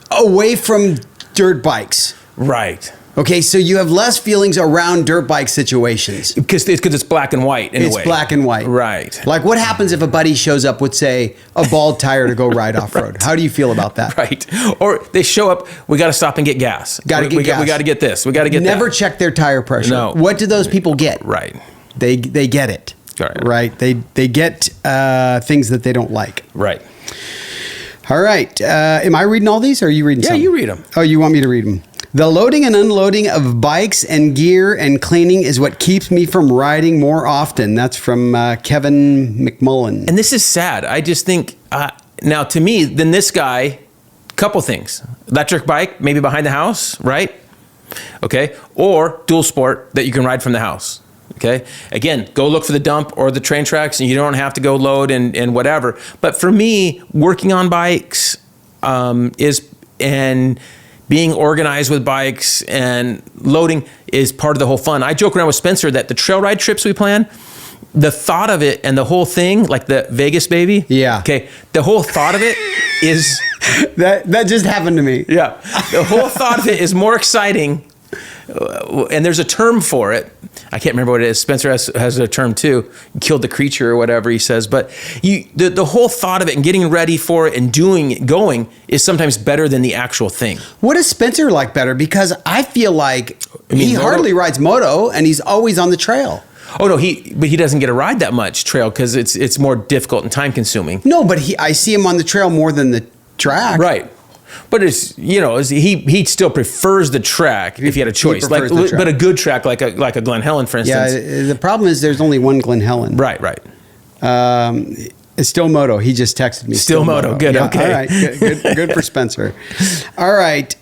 away from dirt bikes. Right. Okay, so you have less feelings around dirt bike situations. Because it's black and white in a way. It's black and white. Right. Like what happens if a buddy shows up with, say, a bald tire to go ride off-road? Right. How do you feel about that? Right. Or they show up, we got to stop and get gas. We got to get this. We got to get Never that. check their tire pressure. No. What do those people get? Right. They get it. Right. They get things that they don't like. Right. All right. Am I reading all these, or are you reading some? Yeah, you read them. Oh, you want me to read them? The loading and unloading of bikes and gear and cleaning is what keeps me from riding more often. That's from Kevin McMullen. And this is sad. I just think, now to me, then this guy, couple things. Electric bike, maybe behind the house, right? okay? Or dual sport that you can ride from the house, okay? Again, go look for the dump or the train tracks, and you don't have to go load and whatever. But for me, working on bikes and being organized with bikes and loading is part of the whole fun. I joke around with Spencer that the trail ride trips we plan, the thought of it and the whole thing, like the Vegas baby. Yeah. Okay. The whole thought of it is that just happened to me. Yeah. The whole thought of it is more exciting. And there's a term for it. I can't remember what it is. Spencer has a term too. Killed the creature or whatever he says. But the whole thought of it and getting ready for it and going is sometimes better than the actual thing. What does Spencer like better? Because I feel like he hardly rides moto, and he's always on the trail. Oh no, but he doesn't get to ride that much trail because it's more difficult and time consuming. No, but I see him on the trail more than the track. Right. But he still prefers the track if he had a choice. But a good track like a Glen Helen, for instance. Yeah, the problem is there's only one Glen Helen. Right. It's still moto. He just texted me. Still moto. Good. Yeah, okay. All right. Good for Spencer. All right.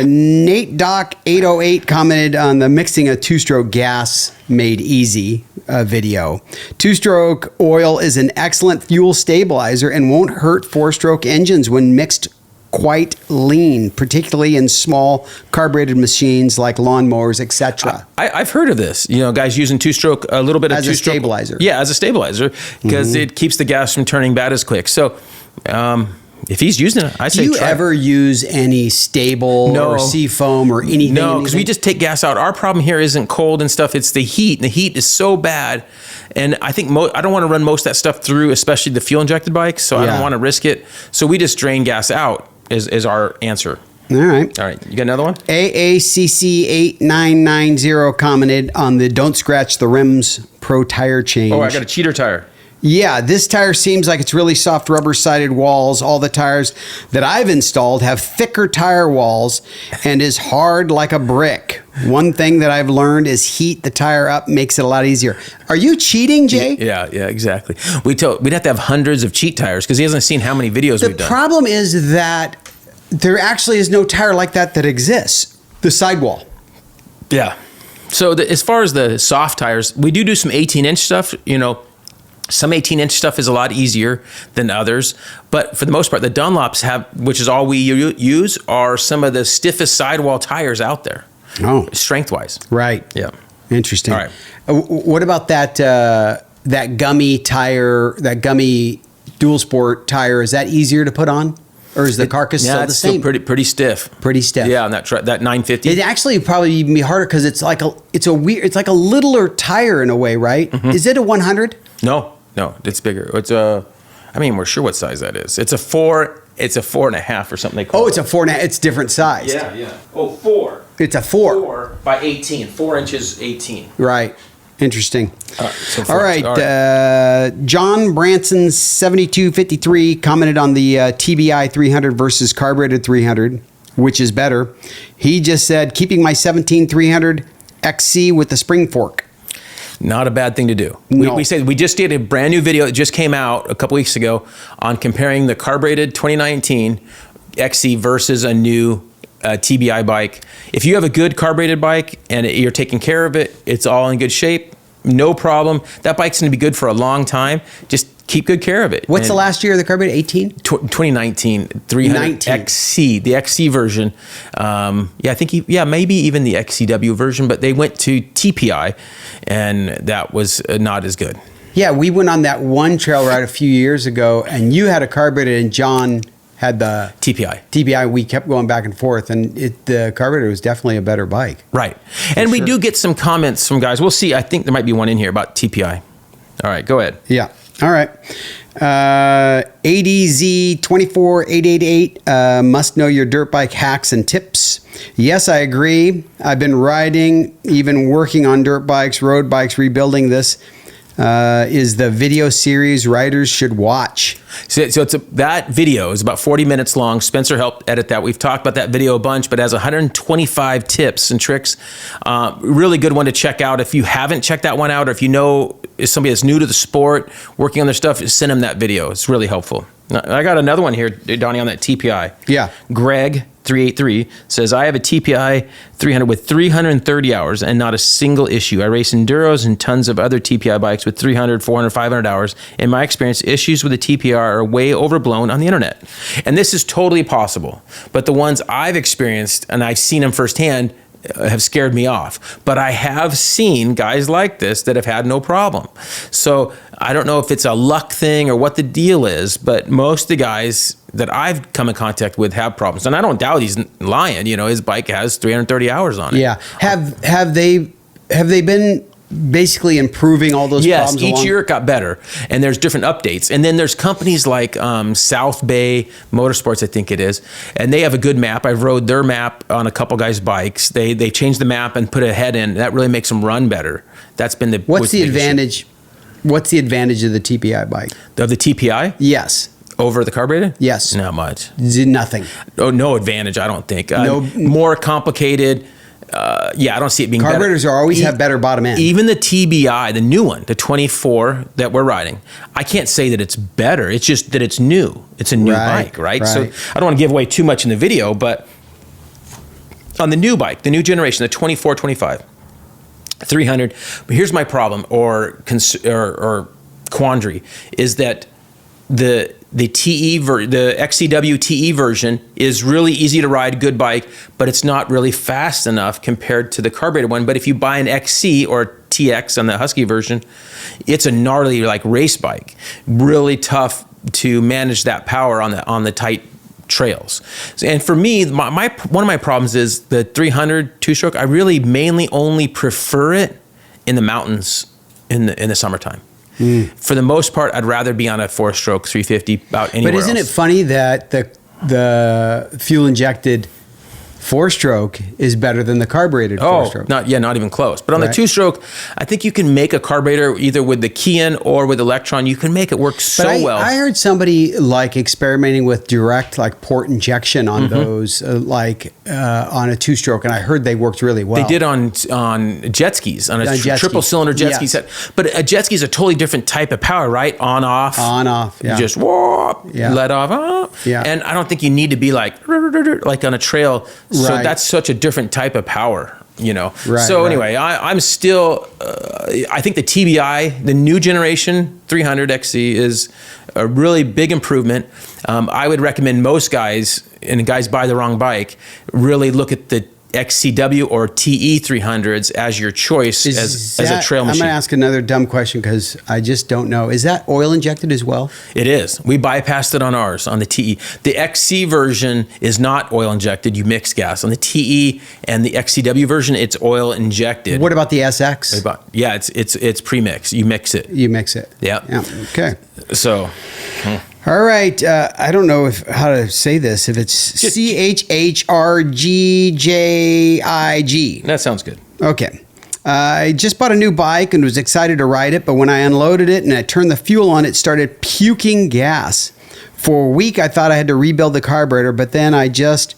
Nate Doc 808 commented on the mixing a two-stroke gas made easy video. Two-stroke oil is an excellent fuel stabilizer and won't hurt four-stroke engines when mixed quite lean, particularly in small carbureted machines like lawnmowers, etc. I've heard of this. Guys using two-stroke, a little bit of two-stroke. As a stabilizer. Yeah, as a stabilizer, because it keeps the gas from turning bad as quick. So if he's using it, I say try. Do you ever use any stable or seafoam or anything? No, because we just take gas out. Our problem here isn't cold and stuff. It's the heat, and the heat is so bad. And I think I don't want to run most of that stuff through, especially the fuel-injected bikes, so I don't want to risk it. So we just drain gas out. Is our answer. All right. You got another one? AACC8990 commented on the Don't Scratch the Rims Pro Tire Change. Oh, I got a cheater tire. Yeah, this tire seems like it's really soft rubber-sided walls. All the tires that I've installed have thicker tire walls and is hard like a brick. One thing that I've learned is heat the tire up makes it a lot easier. Are you cheating, Jay? Yeah, exactly. We'd have to have hundreds of cheat tires because he hasn't seen how many videos we've done. The problem is that there actually is no tire like that exists. The sidewall. Yeah. So as far as the soft tires, we do some 18-inch stuff, Some 18-inch stuff is a lot easier than others, but for the most part, the Dunlops which is all we use, are some of the stiffest sidewall tires out there. Oh, strength-wise. Right. Yeah. Interesting. All right. What about that gummy tire, that gummy dual sport tire? Is that easier to put on, or is the carcass still the same? Still pretty stiff. Pretty stiff. Yeah, on that 950. It actually probably even be harder because it's like a littler tire in a way, right? Mm-hmm. Is it a 100? No, it's bigger. We're sure what size that is. It's a 4. It's a 4.5 or something they call it. Oh, it's a 4.5. It's different size. Yeah. Oh, 4. It's a 4. 4 by 18. 4 inches, 18. Right. Interesting. All right. John Branson 7253 commented on the TBI 300 versus carbureted 300, which is better. He just said, keeping my 17300 XC with the spring fork. Not a bad thing to do. No. We just did a brand new video that just came out a couple weeks ago on comparing the carbureted 2019 XC versus a new TBI bike. If you have a good carbureted bike and you're taking care of it, it's all in good shape, no problem. That bike's going to be good for a long time. Just keep good care of it. What's the last year of the carbureted? 18? 2019 300 XC, the XC version. I think maybe even the XCW version, but they went to TPI, and that was not as good. Yeah, we went on that one trail ride a few years ago, and you had a carbureted, and John had the TPI. We kept going back and forth, and the carburetor was definitely a better bike. Right, and we do get some comments from guys. We'll see. I think there might be one in here about TPI. All right, go ahead. Yeah. All right. ADZ24888 must know your dirt bike hacks and tips. Yes, I agree. I've been riding, even working on dirt bikes, road bikes, rebuilding this. Is the video series riders should watch. So that video is about 40 minutes long. Spencer helped edit that. We've talked about that video a bunch, but it has 125 tips and tricks. Really good one to check out. If you haven't checked that one out, or if you know somebody that's new to the sport, working on their stuff, send them that video. It's really helpful. I got another one here, Donnie, on that TPI. Yeah. Greg 383 says, I have a TPI 300 with 330 hours and not a single issue. I race enduros and tons of other TPI bikes with 300, 400, 500 hours. In my experience, issues with the TPI are way overblown on the internet. And this is totally possible. But the ones I've experienced, and I've seen them firsthand, have scared me off. But I have seen guys like this that have had no problem. So I don't know if it's a luck thing or what the deal is, but most of the guys that I've come in contact with have problems. And I don't doubt he's lying. You know, his bike has 330 hours on it. Yeah. Have they been basically improving all those problems? Yes, each year it got better, and there's different updates. And then there's companies like South Bay Motorsports, I think it is, and they have a good map. I've rode their map on a couple guys' bikes. They changed the map and put a head in. That really makes them run better. That's been the What's the advantage? Issue. What's the advantage of the TPI bike? Of the TPI? Yes. Over the carburetor? Yes. Not much. Nothing. Oh, no advantage, I don't think. More complicated. I don't see it being carburetors better. Always have better bottom end. Even the TBI, the new one, the 24 that we're riding, I can't say that it's better. It's just that it's new. It's a new bike, right? So I don't want to give away too much in the video, but on the new bike, the new generation, the 24, 25, 300. But here's my problem or quandary is that the XCW TE version is really easy to ride, good bike, but it's not really fast enough compared to the carbureted one. But if you buy an XC or TX on the Husky version, it's a gnarly like race bike, really tough to manage that power on the tight trails. And for me, one of my problems is the 300 two-stroke. I really mainly only prefer it in the mountains in the summertime. For the most part, I'd rather be on a 4-stroke 350 about anywhere else. But isn't it funny that the fuel-injected 4-stroke is better than the carbureted 4-stroke? Not even close. But on the 2-stroke, I think you can make a carburetor either with the key-in or with Electron. You can make it work well. I heard somebody like experimenting with direct like port injection on those on a 2-stroke, and I heard they worked really well. They did on jet skis, on a triple cylinder jet ski set. But a jet ski is a totally different type of power, right? On off. Yeah. You just let off. Yeah. And I don't think you need to be like on a trail. So that's such a different type of power, you know. Anyway, I'm still, I think the TBI, the new generation 300 XC is a really big improvement. I would recommend most guys, and guys buy the wrong bike, really look at the XCW or TE 300s as your choice as a trail machine. I'm going to ask another dumb question because I just don't know. Is that oil injected as well? It is. We bypassed it on ours, on the TE. The XC version is not oil injected. You mix gas. On the TE and the XCW version, it's oil injected. What about the SX? Yeah, it's pre-mix. You mix it. Yeah. Okay. So... All right. I don't know how to say this. If it's CHHRGJIG. That sounds good. Okay. I just bought a new bike and was excited to ride it, but when I unloaded it and I turned the fuel on, it started puking gas. For a week, I thought I had to rebuild the carburetor, but then I just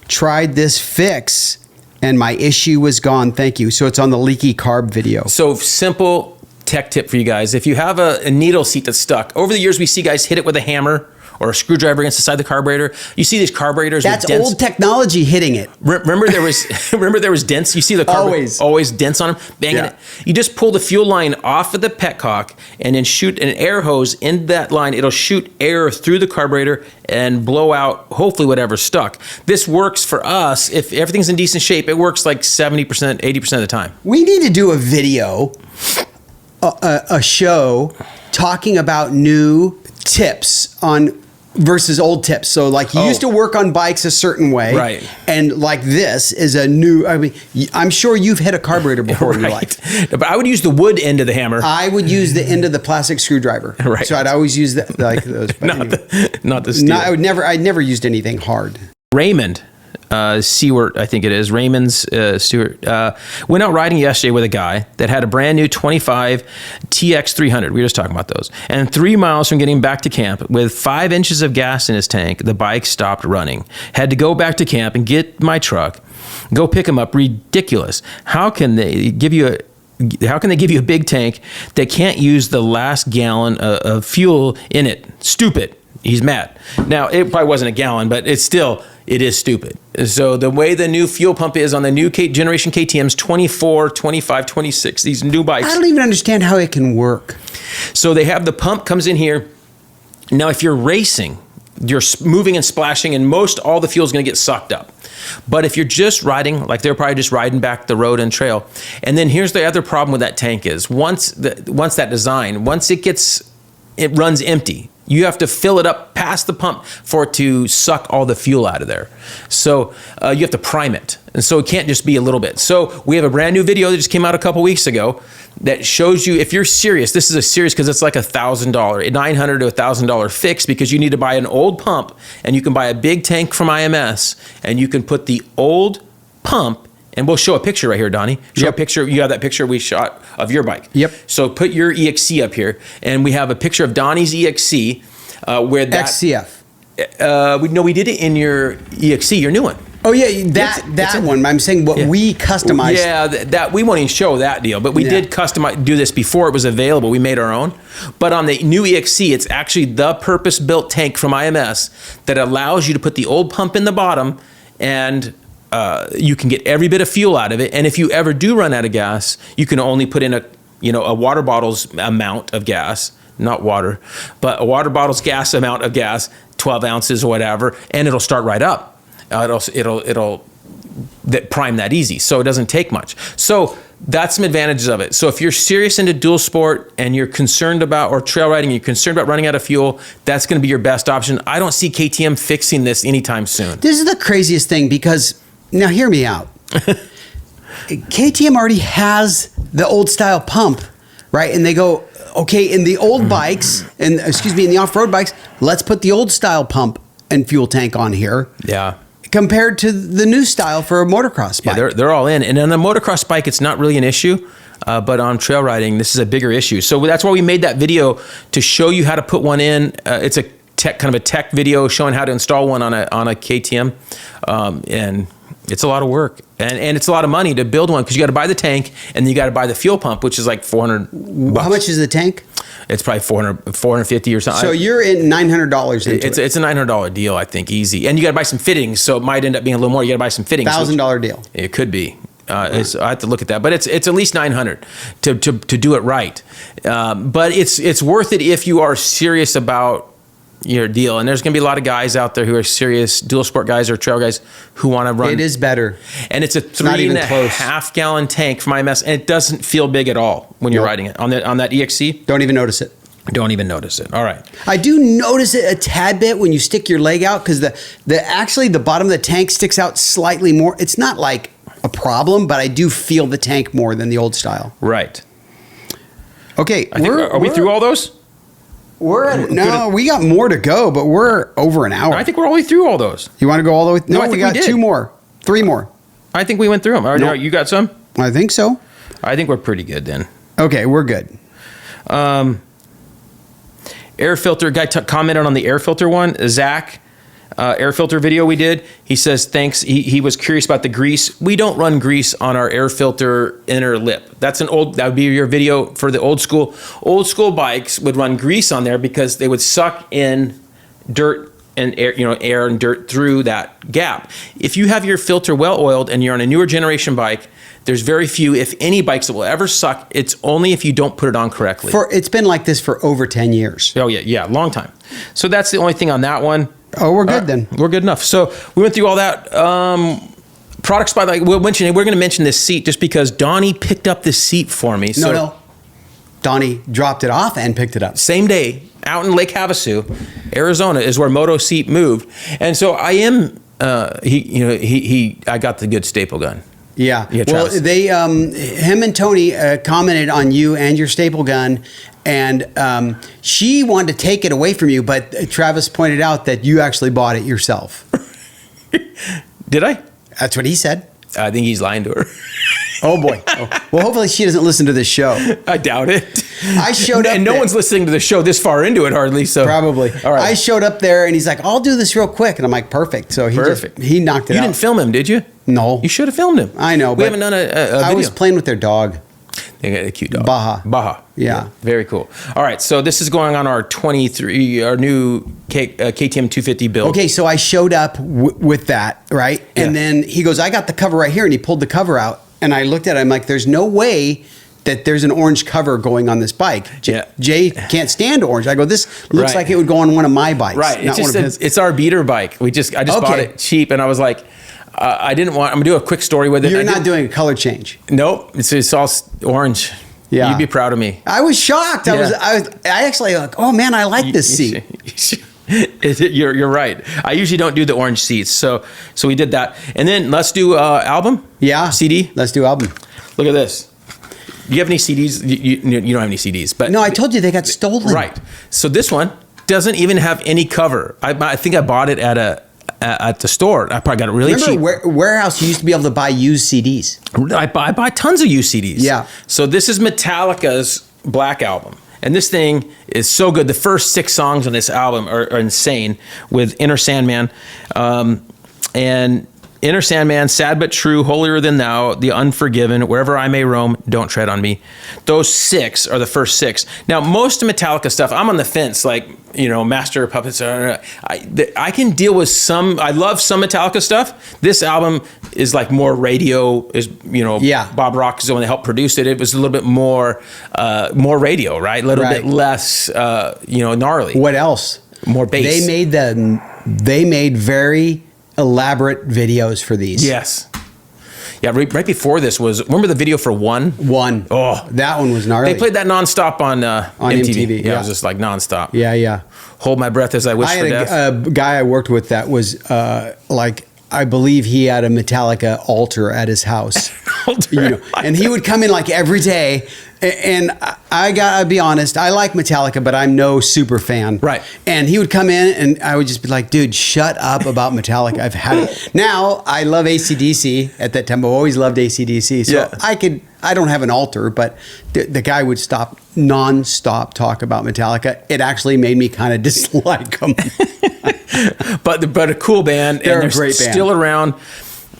tried this fix and my issue was gone. Thank you. So it's on the leaky carb video. So simple tech tip for you guys. If you have a needle seat that's stuck, over the years we see guys hit it with a hammer or a screwdriver against the side of the carburetor. You see these carburetors that's with dents. Old technology hitting it. Remember there was dents. You see the carburetor always dents on them, banging it. You just pull the fuel line off of the petcock and then shoot an air hose in that line. It'll shoot air through the carburetor and blow out hopefully whatever's stuck. This works for us. If everything's in decent shape, it works like 70%, 80% of the time. We need to do a video, a show talking about new tips on versus old tips. So like you used to work on bikes a certain way. Right. And like this is a new, I mean, I'm sure you've hit a carburetor before in your life. But I would use the wood end of the hammer. I would use the end of the plastic screwdriver. Right. So I'd always use that, like those. not the steel. I'd never used anything hard. Raymond. Seward, I think it is, Raymond's Stewart, went out riding yesterday with a guy that had a brand new 25 TX 300. We were just talking about those. And 3 miles from getting back to camp with 5 inches of gas in his tank, the bike stopped running. Had to go back to camp and get my truck, go pick him up. Ridiculous. How can they give you a big tank that can't use the last gallon of fuel in it? Stupid. He's mad. Now, it probably wasn't a gallon, but it's still, It is stupid. So the way the new fuel pump is on the new generation KTMs, 24, 25, 26, these new bikes. I don't even understand how it can work. So they have the pump comes in here. Now, if you're racing, you're moving and splashing, and all the fuel is going to get sucked up. But if you're just riding, like they're probably just riding back the road and trail. And then here's the other problem with that tank is once that design, it runs empty. You have to fill it up past the pump for it to suck all the fuel out of there. So you have to prime it. And so it can't just be a little bit. So we have a brand new video that just came out a couple weeks ago that shows you, if you're serious, this is a serious, because it's like $1,000, $900 to $1,000 fix, because you need to buy an old pump, and you can buy a big tank from IMS, and you can put the old pump. And we'll show a picture right here, Donnie. Show a picture. You have that picture we shot of your bike. Yep. So put your EXC up here, and we have a picture of Donnie's EXC where that XCF. we did it in your EXC, your new one. Oh yeah, that one. I'm saying what we customized. Yeah, that we won't even show that deal, but we did do this before it was available. We made our own. But on the new EXC, it's actually the purpose-built tank from IMS that allows you to put the old pump in the bottom, and you can get every bit of fuel out of it. And if you ever do run out of gas, you can only put in a water bottle's amount of gas, not water, but a water bottle's gas amount of gas, 12 ounces or whatever, and it'll start right up. It'll prime that easy, so it doesn't take much. So that's some advantages of it. So if you're serious into dual sport and you're concerned about, or trail riding, you're concerned about running out of fuel, that's going to be your best option. I don't see KTM fixing this anytime soon. This is the craziest thing, because now hear me out. KTM already has the old style pump, right? And they go, okay, in the old bikes, in the off-road bikes, let's put the old style pump and fuel tank on here. Yeah. Compared to the new style for a motocross bike. Yeah, they're all in. And on a motocross bike, it's not really an issue. But on trail riding, this is a bigger issue. So that's why we made that video, to show you how to put one in. It's a kind of a tech video showing how to install one on a KTM. And it's a lot of work. And it's a lot of money to build one, because you got to buy the tank, and then you got to buy the fuel pump, which is like $400. How much is the tank? It's probably $450 or something. So you're in $900 into it. It's a $900 deal, I think, easy. And you got to buy some fittings, so it might end up being a little more. You got to buy some fittings. $1,000 deal. It could be. I have to look at that, but it's at least $900 to do it right. But it's worth it if you are serious about your deal. And there's going to be a lot of guys out there who are serious dual sport guys or trail guys who want to run. It is better. And it's a 3.5 gallon tank from IMS, and it doesn't feel big at all when you're riding it on that EXC. Don't even notice it. Don't even notice it. All right. I do notice it a tad bit when you stick your leg out, because the bottom of the tank sticks out slightly more. It's not like a problem, but I do feel the tank more than the old style. Right. Okay. Are we through all those? We got more to go, but we're over an hour. I think we're all the way through all those. You want to go all the way? No, I think we got 2 more, 3 more. I think we went through them. All right, Nope. You got some? I think so. I think we're pretty good then. Okay, we're good. Air filter guy commented on the air filter one. Zach, air filter video we did. He says thanks. He was curious about the grease. We don't run grease on our air filter inner lip. That would be your video for the old school. Old school bikes would run grease on there because they would suck in dirt and air and dirt through that gap. If you have your filter well oiled and you're on a newer generation bike, there's very few, if any, bikes that will ever suck. It's only if you don't put it on correctly. It's been like this for over 10 years. Oh yeah, long time. So that's the only thing on that one. Oh, we're good then. We're good enough. So we went through all that. Products by we're going to mention this seat just because Donnie picked up this seat for me. No. Donnie dropped it off and picked it up. Same day, out in Lake Havasu, Arizona, is where Moto seat moved. And so I am. I got the good staple gun. Yeah. Well, him and Tony commented on you and your staple gun, and she wanted to take it away from you, but Travis pointed out that you actually bought it yourself. Did I? That's what he said. I think he's lying to her. Oh boy. Well, hopefully she doesn't listen to this show. I doubt it. I showed up, and no one's listening to the show this far into it hardly. So probably. All right. I showed up there, and he's like, "I'll do this real quick," and I'm like, "Perfect." So he knocked it out. You didn't film him, did you? No. You should have filmed him. I know. We haven't done a video. I was playing with their dog. They got a cute dog. Baja. Yeah. Very cool. All right. So this is going on our new KTM 250 build. Okay. So I showed up with that, right? Yeah. And then he goes, I got the cover right here. And he pulled the cover out. And I looked at it. I'm like, there's no way that there's an orange cover going on this bike. Jay can't stand orange. I go, this looks like it would go on one of my bikes. Right. It's our beater bike. I just bought it cheap, and I was like, I'm gonna do a quick story with it. You're not doing a color change. Nope. It's all orange. Yeah. You'd be proud of me. I was shocked. I actually like, oh man, I like this seat. You're right. I usually don't do the orange seats, so we did that, and then let's do album. Yeah, CD. Let's do album. Look at this. Do you have any CDs? You don't have any CDs, but no, I told you they got stolen. Right. So this one doesn't even have any cover. I think I bought it at the store. I probably got it really cheap. Remember Warehouse, you used to be able to buy used CDs. I buy tons of used CDs. Yeah. So this is Metallica's Black Album. And this thing is so good. The first 6 songs on this album are insane, with Inner Sandman. And Inner Sandman, Sad But True, Holier Than Thou, The Unforgiven, Wherever I May Roam, Don't Tread on Me. Those 6 are the first 6. Now, most of Metallica stuff, I'm on the fence, like, Master of Puppets. I can deal with some. I love some Metallica stuff. This album is like more radio. Bob Rock is the one that helped produce it. It was a little bit more radio, right? A little bit less, gnarly. What else? More bass. They made very elaborate videos for these. Yes. Yeah, right before this remember the video for One? One. Oh. That one was gnarly. They played that nonstop on MTV. Yeah, it was just like nonstop. Yeah. Hold My Breath As I Wish for Death. I had a guy I worked with that was I believe he had a Metallica altar at his house. And he would come in like every day. And I gotta be honest, I like Metallica, but I'm no super fan. Right. And he would come in and I would just be like, dude, shut up about Metallica. I've had it. Now, I love AC/DC. At that time, I've always loved AC/DC. So I don't have an altar, but the guy would non-stop talk about Metallica. It actually made me kind of dislike them. but a cool band. They're a great band. Still around.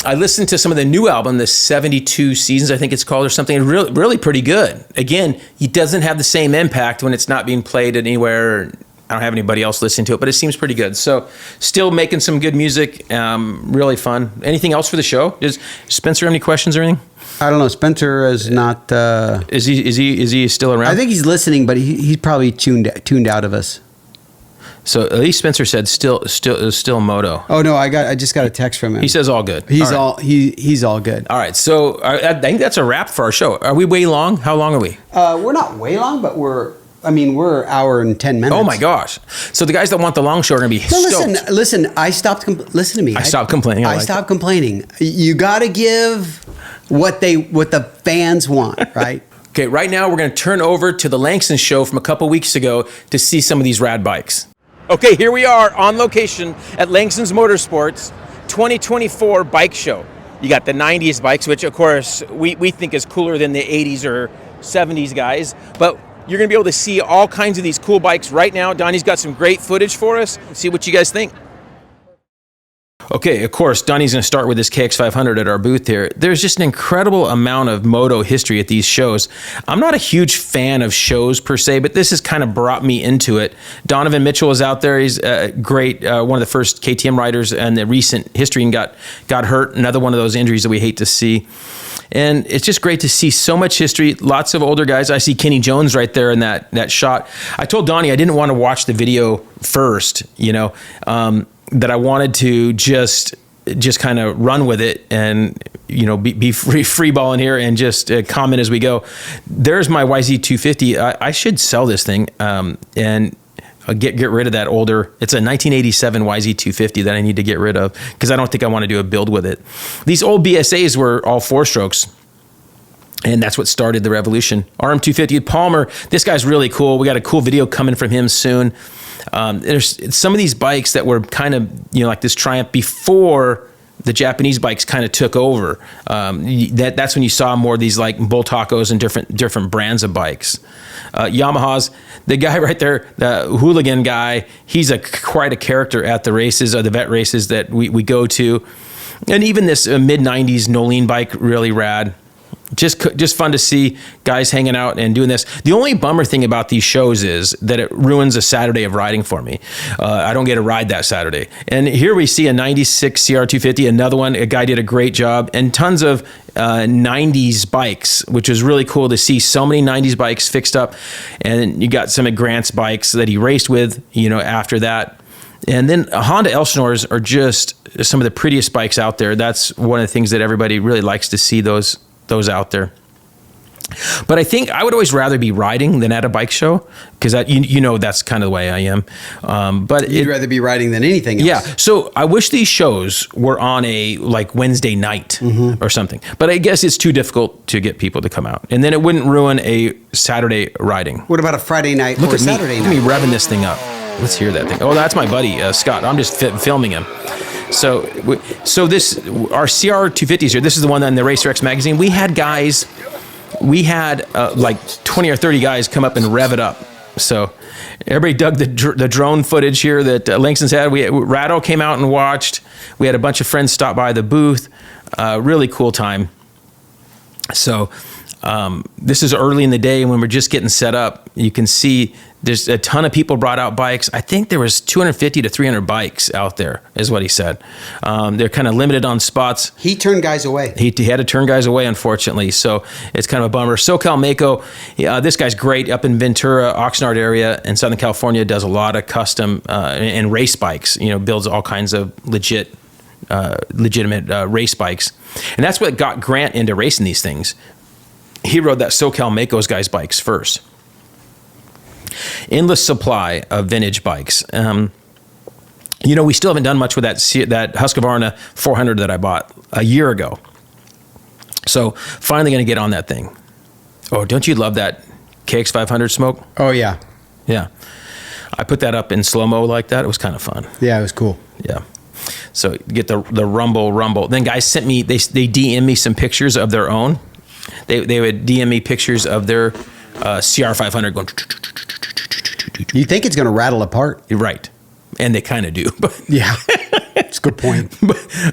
I listened to some of the new album, the 72 Seasons, I think it's called, or something. Really, really pretty good. Again, he doesn't have the same impact when it's not being played anywhere. I don't have anybody else listening to it, but it seems pretty good. So, still making some good music. Really fun. Anything else for the show? Does Spencer have any questions or anything? I don't know. Spencer is not. Is he still around? I think he's listening, but he's probably tuned out of us. So at least Spencer said still Moto. Oh no, I just got a text from him. He says all good. He's all good. All right, so I think that's a wrap for our show. Are we way long? How long are we? We're not way long, but we're an hour and 10 minutes. Oh my gosh! So the guys that want the long show are gonna be stoked. Listen. Listen to me. I stopped complaining. I stopped complaining. You got to give what the fans want, right? Okay, right now we're gonna turn over to the Langston show from a couple weeks ago to see some of these rad bikes. Okay, here we are on location at Langston's Motorsports 2024 bike show. You got the 90s bikes, which of course we think is cooler than the 80s or 70s guys, but you're gonna be able to see all kinds of these cool bikes right now. Donnie's got some great footage for us. See what you guys think. Okay, of course, Donnie's going to start with this KX500 at our booth here. There's just an incredible amount of moto history at these shows. I'm not a huge fan of shows per se, but this has kind of brought me into it. Donovan Mitchell is out there. He's great, one of the first KTM riders in the recent history, and got hurt. Another one of those injuries that we hate to see. And it's just great to see so much history, lots of older guys. I see Kenny Jones right there in that shot. I told Donnie I didn't want to watch the video first, that I wanted to just kind of run with it and, be free balling here and just comment as we go. There's my YZ250. I should sell this thing and get rid of that older. It's a 1987 YZ250 that I need to get rid of because I don't think I want to do a build with it. These old BSAs were all 4-strokes. And that's what started the revolution. RM250 Palmer, this guy's really cool. We got a cool video coming from him soon. There's some of these bikes that were kind of, like this Triumph before the Japanese bikes kind of took over. That's when you saw more of these like Bull Tacos and different brands of bikes. Yamaha's, the guy right there, the hooligan guy, he's quite a character at the races, or the vet races that we go to. And even this mid-90s Nolene bike, really rad. just fun to see guys hanging out and doing this. The only bummer thing about these shows is that it ruins a Saturday of riding for me. I don't get to ride that Saturday. And here we see a 96 CR250, another one. A guy did a great job, and tons of 90s bikes, which was really cool to see so many 90s bikes fixed up. And you got some of Grant's bikes that he raced with, after that. And then Honda Elsinores are just some of the prettiest bikes out there. That's one of the things that everybody really likes to see, those out there. But I think I would always rather be riding than at a bike show, because that's kind of the way I am. But you'd rather be riding than anything else. Yeah. So I wish these shows were on a Wednesday night or something. But I guess it's too difficult to get people to come out, and then it wouldn't ruin a Saturday riding. What about a Friday night or Saturday night? Look at me revving this thing up. Let's hear that thing. Oh, that's my buddy Scott. I'm just filming him. So this, our CR250s here, this is the one in the RacerX magazine. We had 20 or 30 guys come up and rev it up. So everybody dug the drone footage here that Langston's had. Ratto came out and watched. We had a bunch of friends stop by the booth. Really cool time. So this is early in the day when we're just getting set up. You can see there's a ton of people brought out bikes. I think there was 250 to 300 bikes out there, is what he said. They're kind of limited on spots. He turned guys away. He had to turn guys away, unfortunately. So it's kind of a bummer. SoCal Mako, this guy's great up in Ventura, Oxnard area in Southern California, does a lot of custom and race bikes, builds all kinds of legitimate race bikes. And that's what got Grant into racing these things. He rode that SoCal Mako's guys' bikes first. Endless supply of vintage bikes. We still haven't done much with that Husqvarna 400 that I bought a year ago. So finally going to get on that thing. Oh, don't you love that KX500 smoke? Oh, yeah. Yeah. I put that up in slow-mo like that. It was kind of fun. Yeah, it was cool. Yeah. So get the rumble. Then guys sent me, they DM me some pictures of their own. They would DM me pictures of their CR500 going. You think it's going to rattle apart? You're right. And they kind of do. Yeah. It's a good point.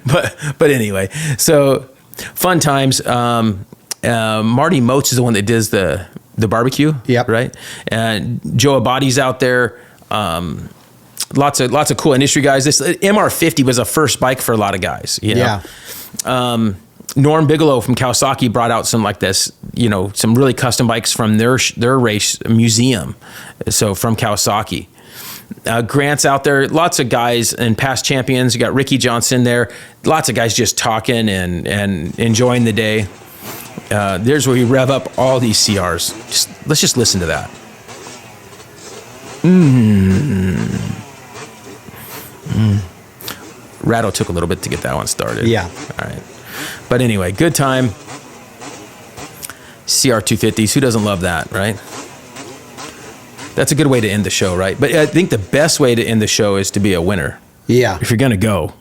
But anyway, so fun times. Marty Moats is the one that does the barbecue. Yep. Right. And Joe Abadi's out there. Lots of cool industry guys. This MR50 was a first bike for a lot of guys. Yeah. Norm Bigelow from Kawasaki brought out some like this, some really custom bikes from their race museum. So from Kawasaki. Grant's out there. Lots of guys and past champions. You got Ricky Johnson there. Lots of guys just talking and enjoying the day. There's where we rev up all these CRs. Let's just listen to that. Ratto took a little bit to get that one started. Yeah. All right. But anyway, good time. CR250s. Who doesn't love that, right? That's a good way to end the show, right? But I think the best way to end the show is to be a winner. Yeah. If you're going to go,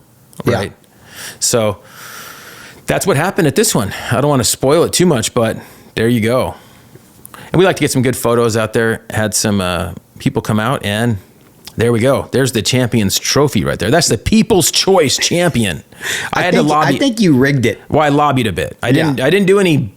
right? Yeah. So that's what happened at this one. I don't want to spoil it too much, but there you go. And we like to get some good photos out there. Had some people come out, and there we go. There's the champion's trophy right there. That's the People's Choice champion. I think you rigged it. Well, I lobbied a bit. I didn't do any,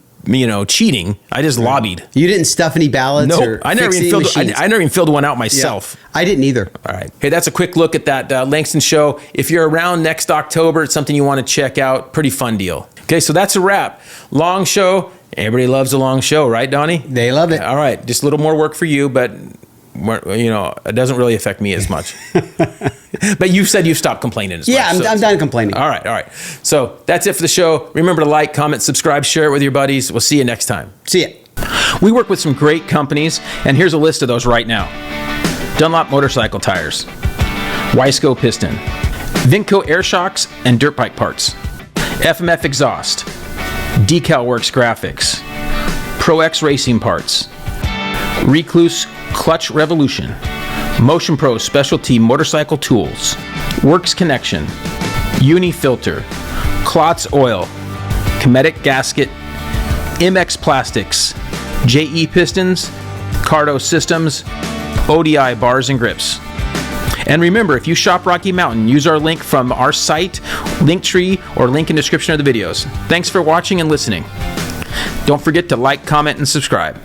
cheating. I just lobbied. You didn't stuff any ballots? No, I never even filled one out myself. Yeah, I didn't either. All right. Hey, that's a quick look at that Langston show. If you're around next October, it's something you want to check out. Pretty fun deal. Okay, so that's a wrap. Long show. Everybody loves a long show, right, Donnie? They love it. All right. Just a little more work for you, but it doesn't really affect me as much. But you said you've stopped complaining as much. Yeah, I'm done complaining. All right. So that's it for the show. Remember to like, comment, subscribe, share it with your buddies. We'll see you next time. See ya. We work with some great companies, and here's a list of those right now. Dunlop Motorcycle Tires, Wiseco Piston, Vinco Air Shocks and Dirt Bike Parts, FMF Exhaust, Decal Works Graphics, Pro X Racing Parts, Recluse Clutch Revolution, Motion Pro Specialty Motorcycle Tools, Works Connection, Uni Filter, Klotz Oil, Cometic Gasket, MX Plastics, JE Pistons, Cardo Systems, ODI Bars and Grips. And remember, if you shop Rocky Mountain, use our link from our site, Linktree, or link in description of the videos. Thanks for watching and listening. Don't forget to like, comment, and subscribe.